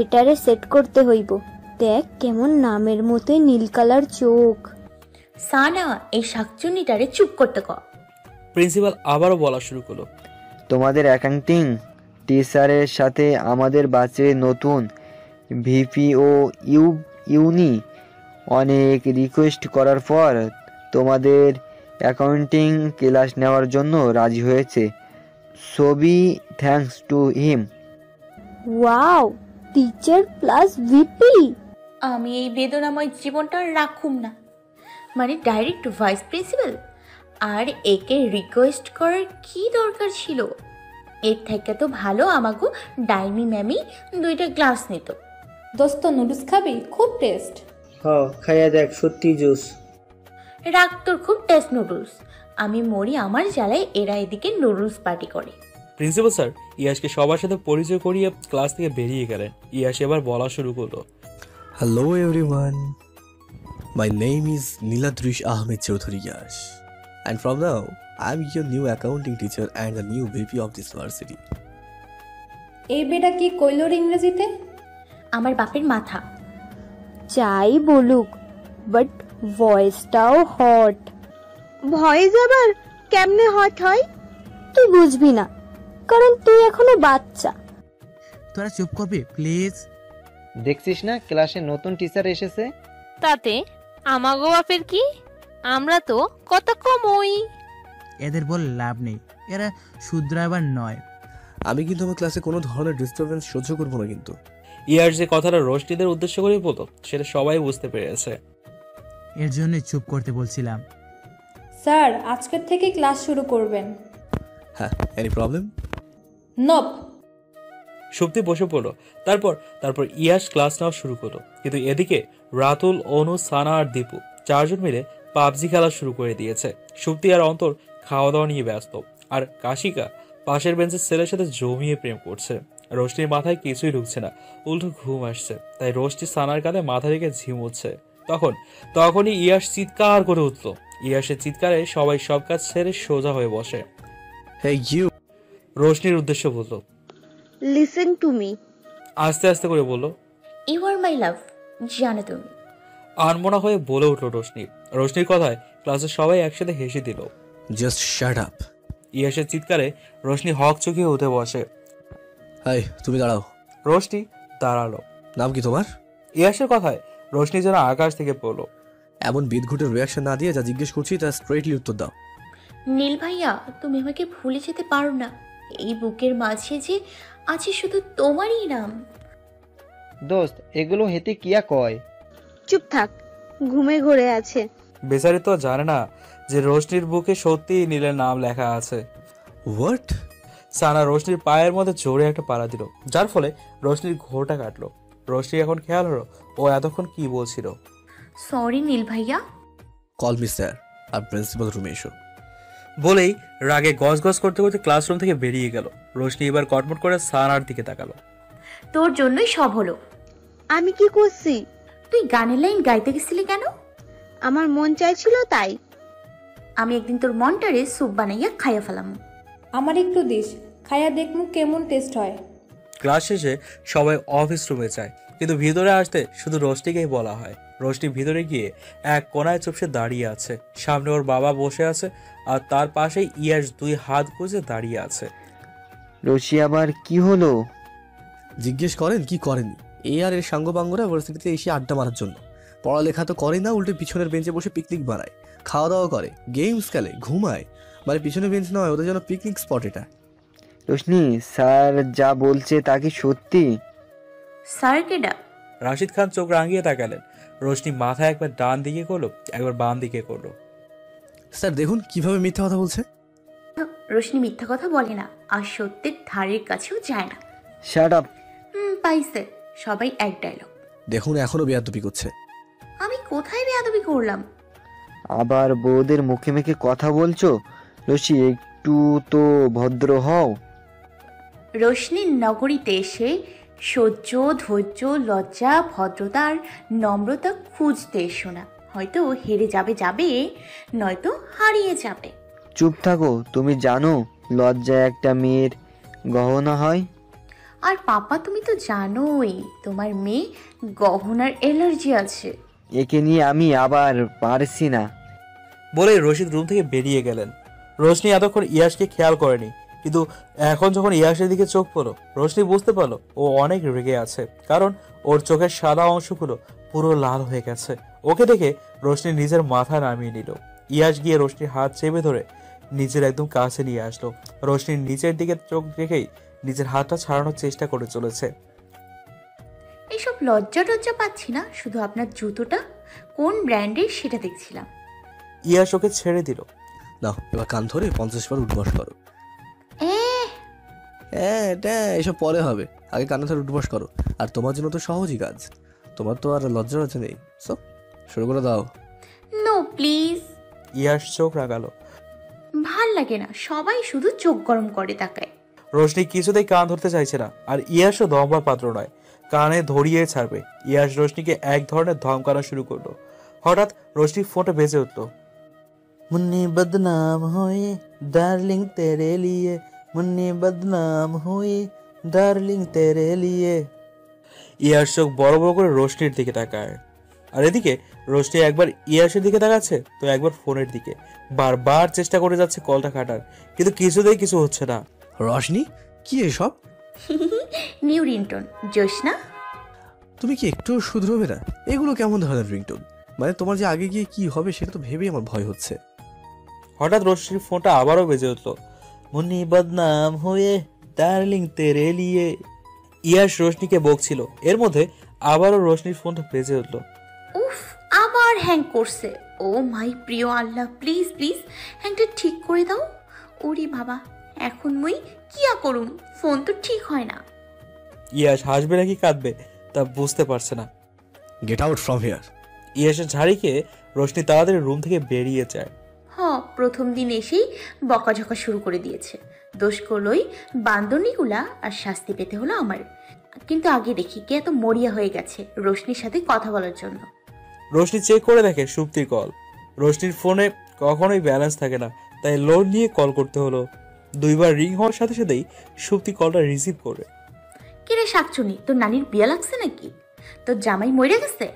এটারে সেট করতে হইব। দেখ কেমন নামের মতো নীল কালার চোখ। সানা, এই শাকচুন্নিটারে চুপ করতে কর। প্রিন্সিপাল আবারও বলা শুরু করলো, তোমাদের অ্যাকাউন্টিং টিচারের সাথে আমাদের ব্যাচের নতুন ভিপি ও ইউনি অনেক রিকোয়েস্ট করার পর তোমাদের অ্যাকাউন্টিং ক্লাস নেওয়ার জন্য রাজি হয়েছে। সবই thanks to him. Wow, teacher plus VP. আমি এই বেদনাময় জীবনটা রাখুম না। মানে ডাইরেক্ট ভাইস প্রিন্সিপাল, আর একে রিকোয়েস্ট করার কি দরকার ছিল? এর থেকে তো ভালো আমাকে ডাইনি ম্যামি 2টা গ্লাস নিত। দোস্ত, নুডলস খাবি? খুব টেস্ট। খাইয়া দেখ, সত্যি জুস। রাখ তোর খুব টেস্ট নুডলস। আমি মরি আমার জ্বালায়, এরা এদিকে নুডলস পার্টি করে। প্রিন্সিপাল স্যার ইয়াশকে সবার সাথে পরিচয় করিয়ে ক্লাস থেকে বেরিয়ে গেলেন। ইয়াশ এবার বলা শুরু করলো, hello everyone, my name is Niladrish Ahmed Chowdhury Yash, and from now I am your new accounting teacher and the new VP of this varsity. এই বেটা কি কইলোর ইংরেজিতে? আমার বাপের মাথা। যাই বলুক, বাট ভয়েসটাও হট। ভয়েস আবার কেমনে হট হয়? তুই বুঝবি না, কারণ তুই এখনো বাচ্চা। তোরা চুপ করবি প্লিজ? দেখছিস না ক্লাসে নতুন টিচার এসেছে? তাতে আমাগো বাপের কি? আমরা তো কত কমই। এদের বল লাভ নেই, এরা শুধরাবার নয়। আমি কিন্তু আমার ক্লাসে কোনো ধরনের ডিস্টারবেন্স সহ্য করবো না। কিন্তু ইয়ার যে কথাটা রোশনিদের উদ্দেশ্য করে বলতো সেটা সবাই বুঝতে পেরেছে। এর জন্য চুপ করতে বলছিলাম। স্যার, আজকের থেকে ক্লাস শুরু করবেন। হ্যাঁ, এনি প্রবলেম? নপ। সুপ্তি বসে পড়লো। তারপর ইয়াশ ক্লাস নেওয়া শুরু করলো। কিন্তু এদিকে রাতুল, অনু, সানা আর দীপু 4 জন মিলে পাবজি খেলা শুরু করে দিয়েছে। সুপ্তি আর অন্তর খাওয়া দাওয়া নিয়ে ব্যস্ত, আর কাশিকা পাশের বেঞ্চের ছেলের সাথে জমিয়ে প্রেম করছে। রোশনির মাথায় কিছুই ঢুকছে না, উল্টো ঘুম আসছে। তাই রোশনি সানার কাঁধে মাথা রেখে ঝিমুচ্ছে। তখনই ইয়াশ চিৎকার করে উঠল, ইয়াসের চিৎকারে সবাই সব কাজ ছেড়ে সোজা হয়ে বসে। Hey you. রোশনির উদ্দেশ্য বলল। Listen to me. আস্তে আস্তে করে বলল। ইউ আর মাই লাভ, জানো তুমি। আনমনা হয়ে বলে উঠল রোশনি। রোশনির কথায় ক্লাসের সবাই একসাথে হেসে দিল। Just shut up. ইয়াসের চিৎকারে রোশনি হক চকিয়ে উঠে বসে। হাই, তুমি দাঁড়াও। রোশনি দাঁড়ালো। নাম কি তোমার? ইয়াসের কথায় রোশনি যেন আকাশ থেকে পড়লো। এমন বিদঘুটের রিয়াকশন না দিয়ে যা জিজ্ঞেস করছি তা স্ট্রেটলি উত্তর দাও। নীল ভাইয়া, তুমি আমাকে ভুলে যেতে পারো না। এই বুকের মাঝে যে আছে শুধু তোমারই নাম। দোস্ত, এগুলো হেতে কিয়া কয়? চুপ থাক, ঘুমে ঘরে আছে। বেচারি তো জানে না যে রোশনির বুকে সত্যিই নীলের নাম লেখা আছে। হোয়াট? সানা রোশনির পায়ের মধ্যে জোরে একটা পাড়া দিল, যার ফলে রোশনির ঘোরটা কাটলো। রোশনি এখন খেয়াল হলো ও এতক্ষণ কি বলছিল। সরি নীল ভাইয়া। কল মি স্যার, আর প্রিন্সিপাল রুমে এসো। বলেই রাগে গজগজ করতে করতে ক্লাসরুম থেকে বেরিয়ে গেল। রোশনি এবার কটমট করে সানার দিকে তাকালো। তোর জন্যই সব হলো। আমি কি করছি? তুই গানের লাইন গাইতে গেছিলি কেন? আমার মন চাইছিল তাই। আমি একদিন তোর মনটারে স্যুপ বানাইয়া খাইয়া ফেলাম। আমার একটু দিস, খাইয়া দেখমু কেমন টেস্ট হয়। ক্লাস শেষে সবাই অফিস রুমে যায়, কিন্তু ভিতরে আসতে শুধু রোশনিকেই বলা হয়। রোশনি ভিতরে গিয়ে এক কোনায় চুপসে দাঁড়িয়ে আছে। সামনে ওর বাবা বসে আছে আর তার পাশেই ইয়াস দুই হাত গুজে দাঁড়িয়ে আছে। রশি, আবার কি হলো? জিজ্ঞেস করেন কি করেনি। এ আর এর সাঙ্গপাঙ্গরা ভার্সিটিতে এসে আড্ডা মারার জন্য। পড়ালেখা তো করে না, উল্টে পিছনের বেঞ্চে বসে পিকনিক বানায়, খাওয়া দাওয়া করে, গেমস খেলে, ঘুমায়। মানে পিছনের বেঞ্চ নয়, ওদের জন্য পিকনিক স্পট এটা। রোশনি, স্যার যা বলছে তা কি সত্যি? স্যার কেডা? রাশিদ খান চোখ রাঙিয়ে তাকালেন। রোশনি মাথা একবার ডান দিকে করলো, একবার বাম দিকে করলো। স্যার দেখুন কিভাবে মিথ্যা কথা বলছে। রোশনি মিথ্যা কথা বলে না, আর সত্যের ধারের কাছেও যায় না। Shut up. পাইছে, সবাই এক ডায়লগ। দেখুন এখনো বেয়াদবি করছে। আমি কোথায় বেয়াদবি করলাম? আবার বউদের মুখে মুখে কথা বলছো। রশি, একটু তো ভদ্র হও। রোশনির নগরীতে এসে সহ্য, ধৈর্য, লজ্জা, ভদ্রতা আর নম্রতা খুঁজতে এসো না। হয়তো হেরে যাবে যাবে, নয়তো হারিয়ে যাবে। চুপ থাকো। তুমি জানো লজ্জা একটা মেয়ের গহনা হয়? আর পাপা, তুমি তো জানোই তোমার মেয়ে গহনার অ্যালার্জি আছে। একে নিয়ে আমি আবার পারছি না। বলে রশিদ রুম থেকে বেরিয়ে গেলেন। রোশনি এতক্ষণ ইয়াসকে খেয়াল করেনি, কিন্তু এখন যখন ইয়াসের দিকে চোখ পড়লো, রোশনি বুঝতে পারলো ও অনেক রেগে আছে, কারণ ওর চোখের সাদা অংশগুলো পুরো লাল হয়ে গেছে। ওকে দেখে রোশনি নিজের মাথা নামিয়ে নিল। ইয়াস গিয়ে রোশনির হাত চেপে ধরে নিজের একদম কাছে নিয়ে আসলো। রোশনির নিচের দিকে চোখ রেখেই নিজের হাতটা ছাড়ানোর চেষ্টা করে চলেছে। এসব লজ্জা টজ্জা পাচ্ছি না, শুধু আপনার জুতোটা কোন ব্র্যান্ডের সেটা দেখছিলাম। ইয়াস ওকে ছেড়ে দিল। নাও এবার কান ধরে 50 বার উঠবস করো। এসব পরে হবে, আগে কানে ধরে উঠবস করো। আর তোমার জন্য তো সহজই কাজ, তোমার তো আর লজ্জা লজ্জা নেই। সো শুরু করে দাও। No please. ইয়াস চোখ রাগালো। ভাল লাগে না, সবাই শুধু চোখ গরম করে তাকায়। রোশনি কিছুতেই কান ধরতে চাইছে না, আর ইয়াসও দমবার পাত্র নয়, কানে ধরিয়ে ছাড়বে। ইয়াস রোশনিকে এক ধরনের ধমকানো শুরু করলো। হঠাৎ রোশনির ফোনটা বেজে উঠলো। মুন্নি বদনাম হয়ে ডার্লিং তেরে লিয়ে, মুন্নি বদনাম হয়ে ডার্লিং তেরে লিয়ে। ইয়াস চোখ বড় বড় করে রোশনির দিকে তাকায়, আর এদিকে রোশনি একবার ইয়াসের দিকে তাকাচ্ছে তো একবার ফোনের দিকে। বারবার চেষ্টা করে যাচ্ছে কলটা কাটার, কিন্তু কিছুতেই কিছু হচ্ছে না। রোশনি, কি এসব? নিউ রিংটোন, জোসনা। তুমি কি একটু শুধরবে না? এগুলো কেমন ধরনের রিংটোন? মানে তোমার যে আগে গিয়ে কি হবে সেটা তো ভেবেই আমার ভয় হচ্ছে। হঠাৎ রোশনির ফোনটা আবারও বেজে উঠলো। মুন্নি বদনাম হয়ে ডার্লিং তেরে লিয়ে। ইয়াস রোশনিকে বকছিল, এর মধ্যে আবারও রোশনির ফোনটা বেজে উঠলো। উফ, আবার হ্যাং করছে। ও মাই প্রিয় আল্লাহ, প্লিজ প্লিজ হ্যাংটা ঠিক করে দাও। ওরে বাবা, এখন মুই কিয়া করুম? ফোন তো ঠিক হয় না। ইয়াস হাসবে নাকি কাঁদবে তা বুঝতে পারছে না। Get out from here. ইয়াসের ঝাড়ি খেয়ে রোশনি তাড়াতাড়ি রুম থেকে বেরিয়ে যায়। প্রথম দিন এসেই বকাঝকা শুরু করে দিয়েছে। দোষ করলই বান্দরনিগুলা, আর শাস্তি পেতে হলো আমার। কিন্তু আগে দেখি কে এত মরিয়া হয়ে গেছে রোশনির সাথে কথা বলার জন্য। রোশনি চেক করে দেখে সুপ্তির কল। রোশনির ফোনে কখনোই ব্যালেন্স থাকে না, তাই লোন নিয়ে কল করতে হলো। 2বার রিং হওয়ার সাথে সাথেই সুপ্তি কলটা রিসিভ করে। কিরে শাকচুনি, তোর নানির বিয়া লাগছে নাকি? তোর জামাই মরে গেছে?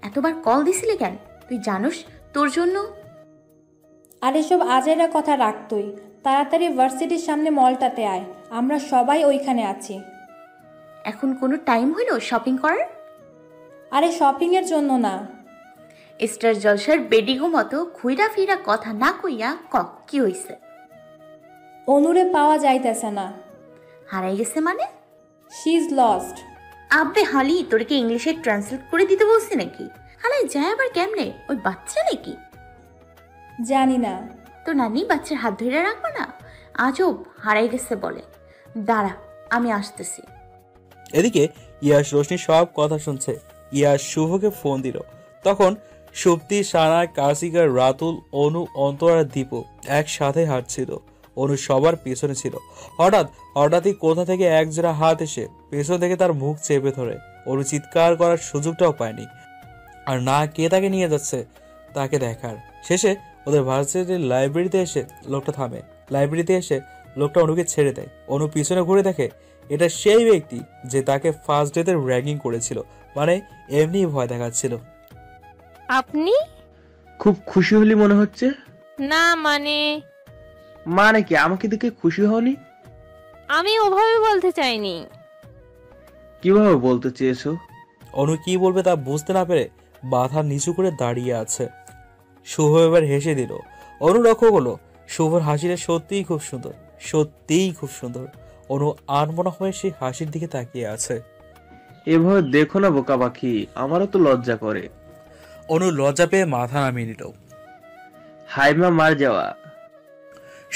এতবার কল দিছিলি কেন? তুই জানোস তোর জন্য। আর এসব আজেরা কথা রাখ তুই। তাড়াতাড়ি ভার্সিটির সামনে মলটাতে আয়, আমরা সবাই ওইখানে আছি। এখন কোনো টাইম হইল শপিং করার? আরে শপিংয়ের জন্য না, স্টার জলসার বেডিগো মতো ঘুইরা ফিরা কথা না কইয়া কি হইছে? অনুরে পাওয়া যাইতেছে না। হারাই গেছে মানে? She is lost. আব্বে হালি, তোর কি ইংলিশে ট্রান্সলেট করে দিতে বলছি নাকি? হালাই যায় আবার কেমনে? ওই বাচ্চা নাকি? জানি না। তো নানি বাচ্চার হাত ধরে রাখবো না? আজব, হারাই গেছে বলে। দাঁড়া, আমি আসতেছি। এদিকে ইয়াশ রোশনি সব কথা শুনছে। ইয়াশ শুভকে ফোন দিল। তখন সুপ্তি, সানা, কার্সিকা, রাতুল, অনু, অন্তর আর দীপু একসাথে হাঁটছিল। অনু সবার পেছনে ছিল। হঠাৎই কোথা থেকে একজোড়া হাত এসে পেছন থেকে তার মুখ চেপে ধরে। অনু চিৎকার করার সুযোগটাও পায়নি, আর না কে তাকে নিয়ে যাচ্ছে তাকে দেখার। শেষে ওদের ভার্সিটির লাইব্রেরিতে এসে লোকটা থামে। লাইব্রেরিতে এসে লোকটা অনুকে ছেড়ে দেয়। অনু পিছনে ঘুরে দেখে এটা সেই ব্যক্তি যে তাকে ফার্স্ট ডেতে র্যাগিং করেছিল, মানে এমনি ভয় দেখাচ্ছিল। আপনি? খুব খুশি হলি মনে হচ্ছে। না মানে মানে কি, আমাকে দেখে খুশি হওনি? আমি ওভাবে বলতে চাইনি। কিভাবে বলতে চেয়েছো? অনু কি বলবে তা বুঝতে না পেরে মাথা নিচু করে দাঁড়িয়ে আছে। শুভ এবার হেসে দিল। অনু লক্ষ্য করলো শুভর হাসিটা সত্যিই খুব সুন্দর, সত্যিই খুব সুন্দর। অনু আনমনা হয়ে সেই হাসির দিকে তাকিয়ে আছে। এভাবে দেখো না বোকা পাখি, আমারও তো লজ্জা করে। অনু লজ্জা পেয়ে মাথা নামিয়ে নিল। হাইমা মার যাওয়া।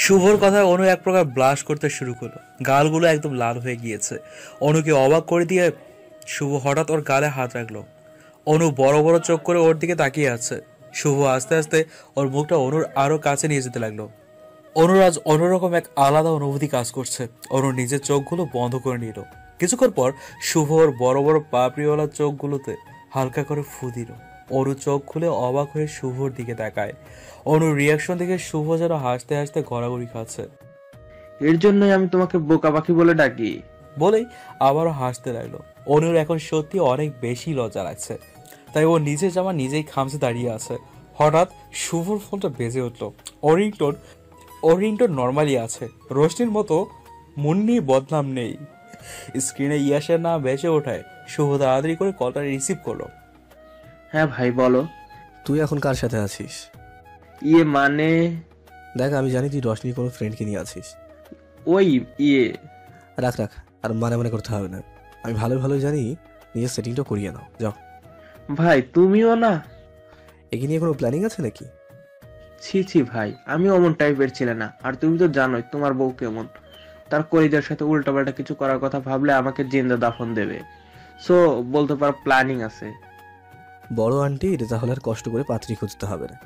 শুভর কথায় অনু এক প্রকার ব্লাশ করতে শুরু করলো। গালগুলো একদম লাল হয়ে গিয়েছে। অনুকে অবাক করে দিয়ে শুভ হঠাৎ ওর গালে হাত রাখলো। অনু বড় বড় চোখ করে ওর দিকে তাকিয়ে আছে। শুভ আস্তে আস্তে ওর মুখটা অনুর আরো কাছে নিয়ে যেতে লাগলো। অনুর আজ অন্যরকম এক আলাদা অনুভূতি কাজ করছে। অনুর নিজের চোখগুলো বন্ধ করে নিল। কিছুক্ষণ পর শুভ ওর বড় বড় পাপড়িওয়ালা চোখগুলোতে হালকা করে ফু দিল। অনু চোখ খুলে অবাক হয়ে শুভর দিকে তাকায়। অনুর রিয়াকশন দেখে শুভ যেন হাসতে হাসতে গড়াগড়ি খাচ্ছে। এর জন্যই আমি তোমাকে বোকা পাখি বলে ডাকি, বলেই আবারও হাসতে লাগলো। অনুর এখন সত্যি অনেক বেশি লজ্জা লাগছে, তাই ও নিজের জামা নিজেই খামচে দাঁড়িয়ে আছে। হঠাৎ শুভর ফোনটা বেজে উঠলো। ওরিংটোন নর্মালি আছে, রোশনির মতো মুন্নি বদনাম নেই। স্ক্রিনে ইয়াসের নাম ভেসে ওঠায় শুভ তাড়াতাড়ি করে কলটা রিসিভ করলো। হ্যাঁ ভাই বলো। তুই এখন কার সাথে আছিস? মানে দেখ, আমি জানি তুই রশনির কোনো ফ্রেন্ডকে নিয়ে আছিস। ওই রাখ, আর মানে করতে হবে না। আমি ভালো জানি, নিজের সেটিংটা করিয়ে নাও, যাও। ভাই তুমিও না? এগিয়ে নিয়ে কোনো প্ল্যানিং আছে নাকি? ছি ভাই, আমি অমন টাইপের ছেলে না। আর তুমি তো জানোই তোমার বউ কেমন। তার কলিজার সাথে উল্টাপাল্টা কিছু করার কথা ভাবলে আমাকে জিন্দা দাফন দেবে। সো বলতে পারো প্ল্যানিং আছে। বড় আন্টির তাহলে আর কষ্ট করে পাত্রী খুঁজতে হবে না।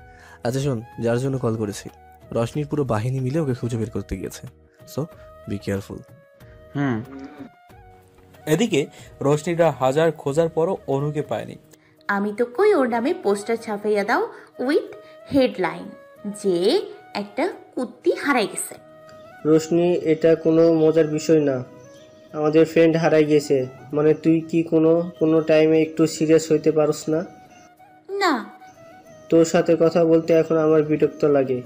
আচ্ছা শোন, যার জন্য কল করেছি রশনির পুরো বাহিনী মিলে ওকে খুঁজে বের করতে গিয়েছে, সো বি কেয়ারফুল। এদিকে রশনিরা হাজার খোঁজার পরও অনুকে পায়নি। আমি তো কই ওর নামে পোস্টার ছাপাইয়া দাও উইথ হেডলাইন যে একটা কুত্তি হারাই গেছে। রোশনি, এটা কোনো মজার বিষয় না। আমাদের ফ্রেন্ড হারাই গেছে মানে তুই কি কোনো টাইমে একটু সিরিয়াস হইতে পারস না? না, তোর সাথে কথা বলতে এখন আমার বিরক্ত লাগে।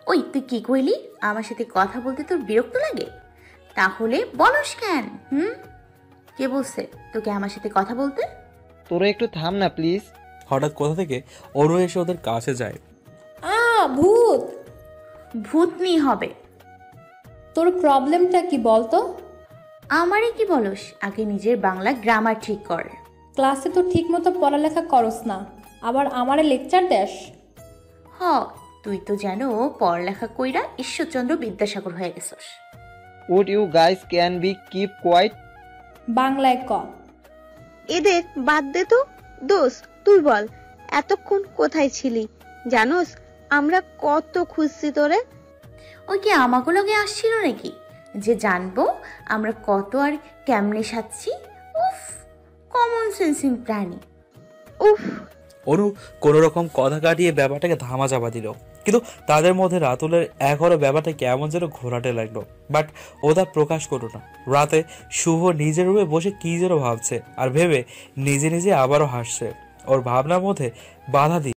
ওই তুই কি কইলি? আমার সাথে কথা বলতে তোর বিরক্ত লাগে? তাহলে বলস কেন? কে বলছে তোকে আমার সাথে কথা বলতে? তোরা একটু থাম না প্লিজ। হঠাৎ কোথা থেকে অনু এসে ওদের কাছে যায়। ভূত ভূতনি হবে। তোর প্রবলেমটা কি বলতো? আমারে কি বলস? আগে নিজের বাংলা গ্রামার ঠিক কর। ক্লাসে তো ঠিক মতো পড়ালেখা করস না, আবার আমারে লেকচার দেস। তুই তো জানো পড়ালেখা কইরা ঈশ্বরচন্দ্র বিদ্যাসাগর হয়ে গেছস। Would you guys can be keep quiet? বাংলায় ক। এদের বাদ দে তো। দোস্ত তুই বল, এতক্ষণ কোথায় ছিলি? জানোস আমরা কত খুঁজছি তোরে। ওই কি আমাকে লগে আসছিল নাকি যে জানবো আমরা কত আর কেমনে সাচ্ছি? উফ, কমন সেন্সিং প্রাণী। অনু কোনো রকম কথা কাটিয়ে ব্যাপারটাকে ধামা চাপা দিল। কিন্তু তাদের মধ্যে রাতুলের এখনো ব্যাপারটা কেমন যেন ঘোরাটে লাগলো, বাট ওটা প্রকাশ করলো না। রাতে শুভ নিজের রুমে বসে কি যেন ভাবছে, আর ভেবে নিজে নিজে আবারও হাসছে। ওর ভাবনার মধ্যে বাধা দিয়ে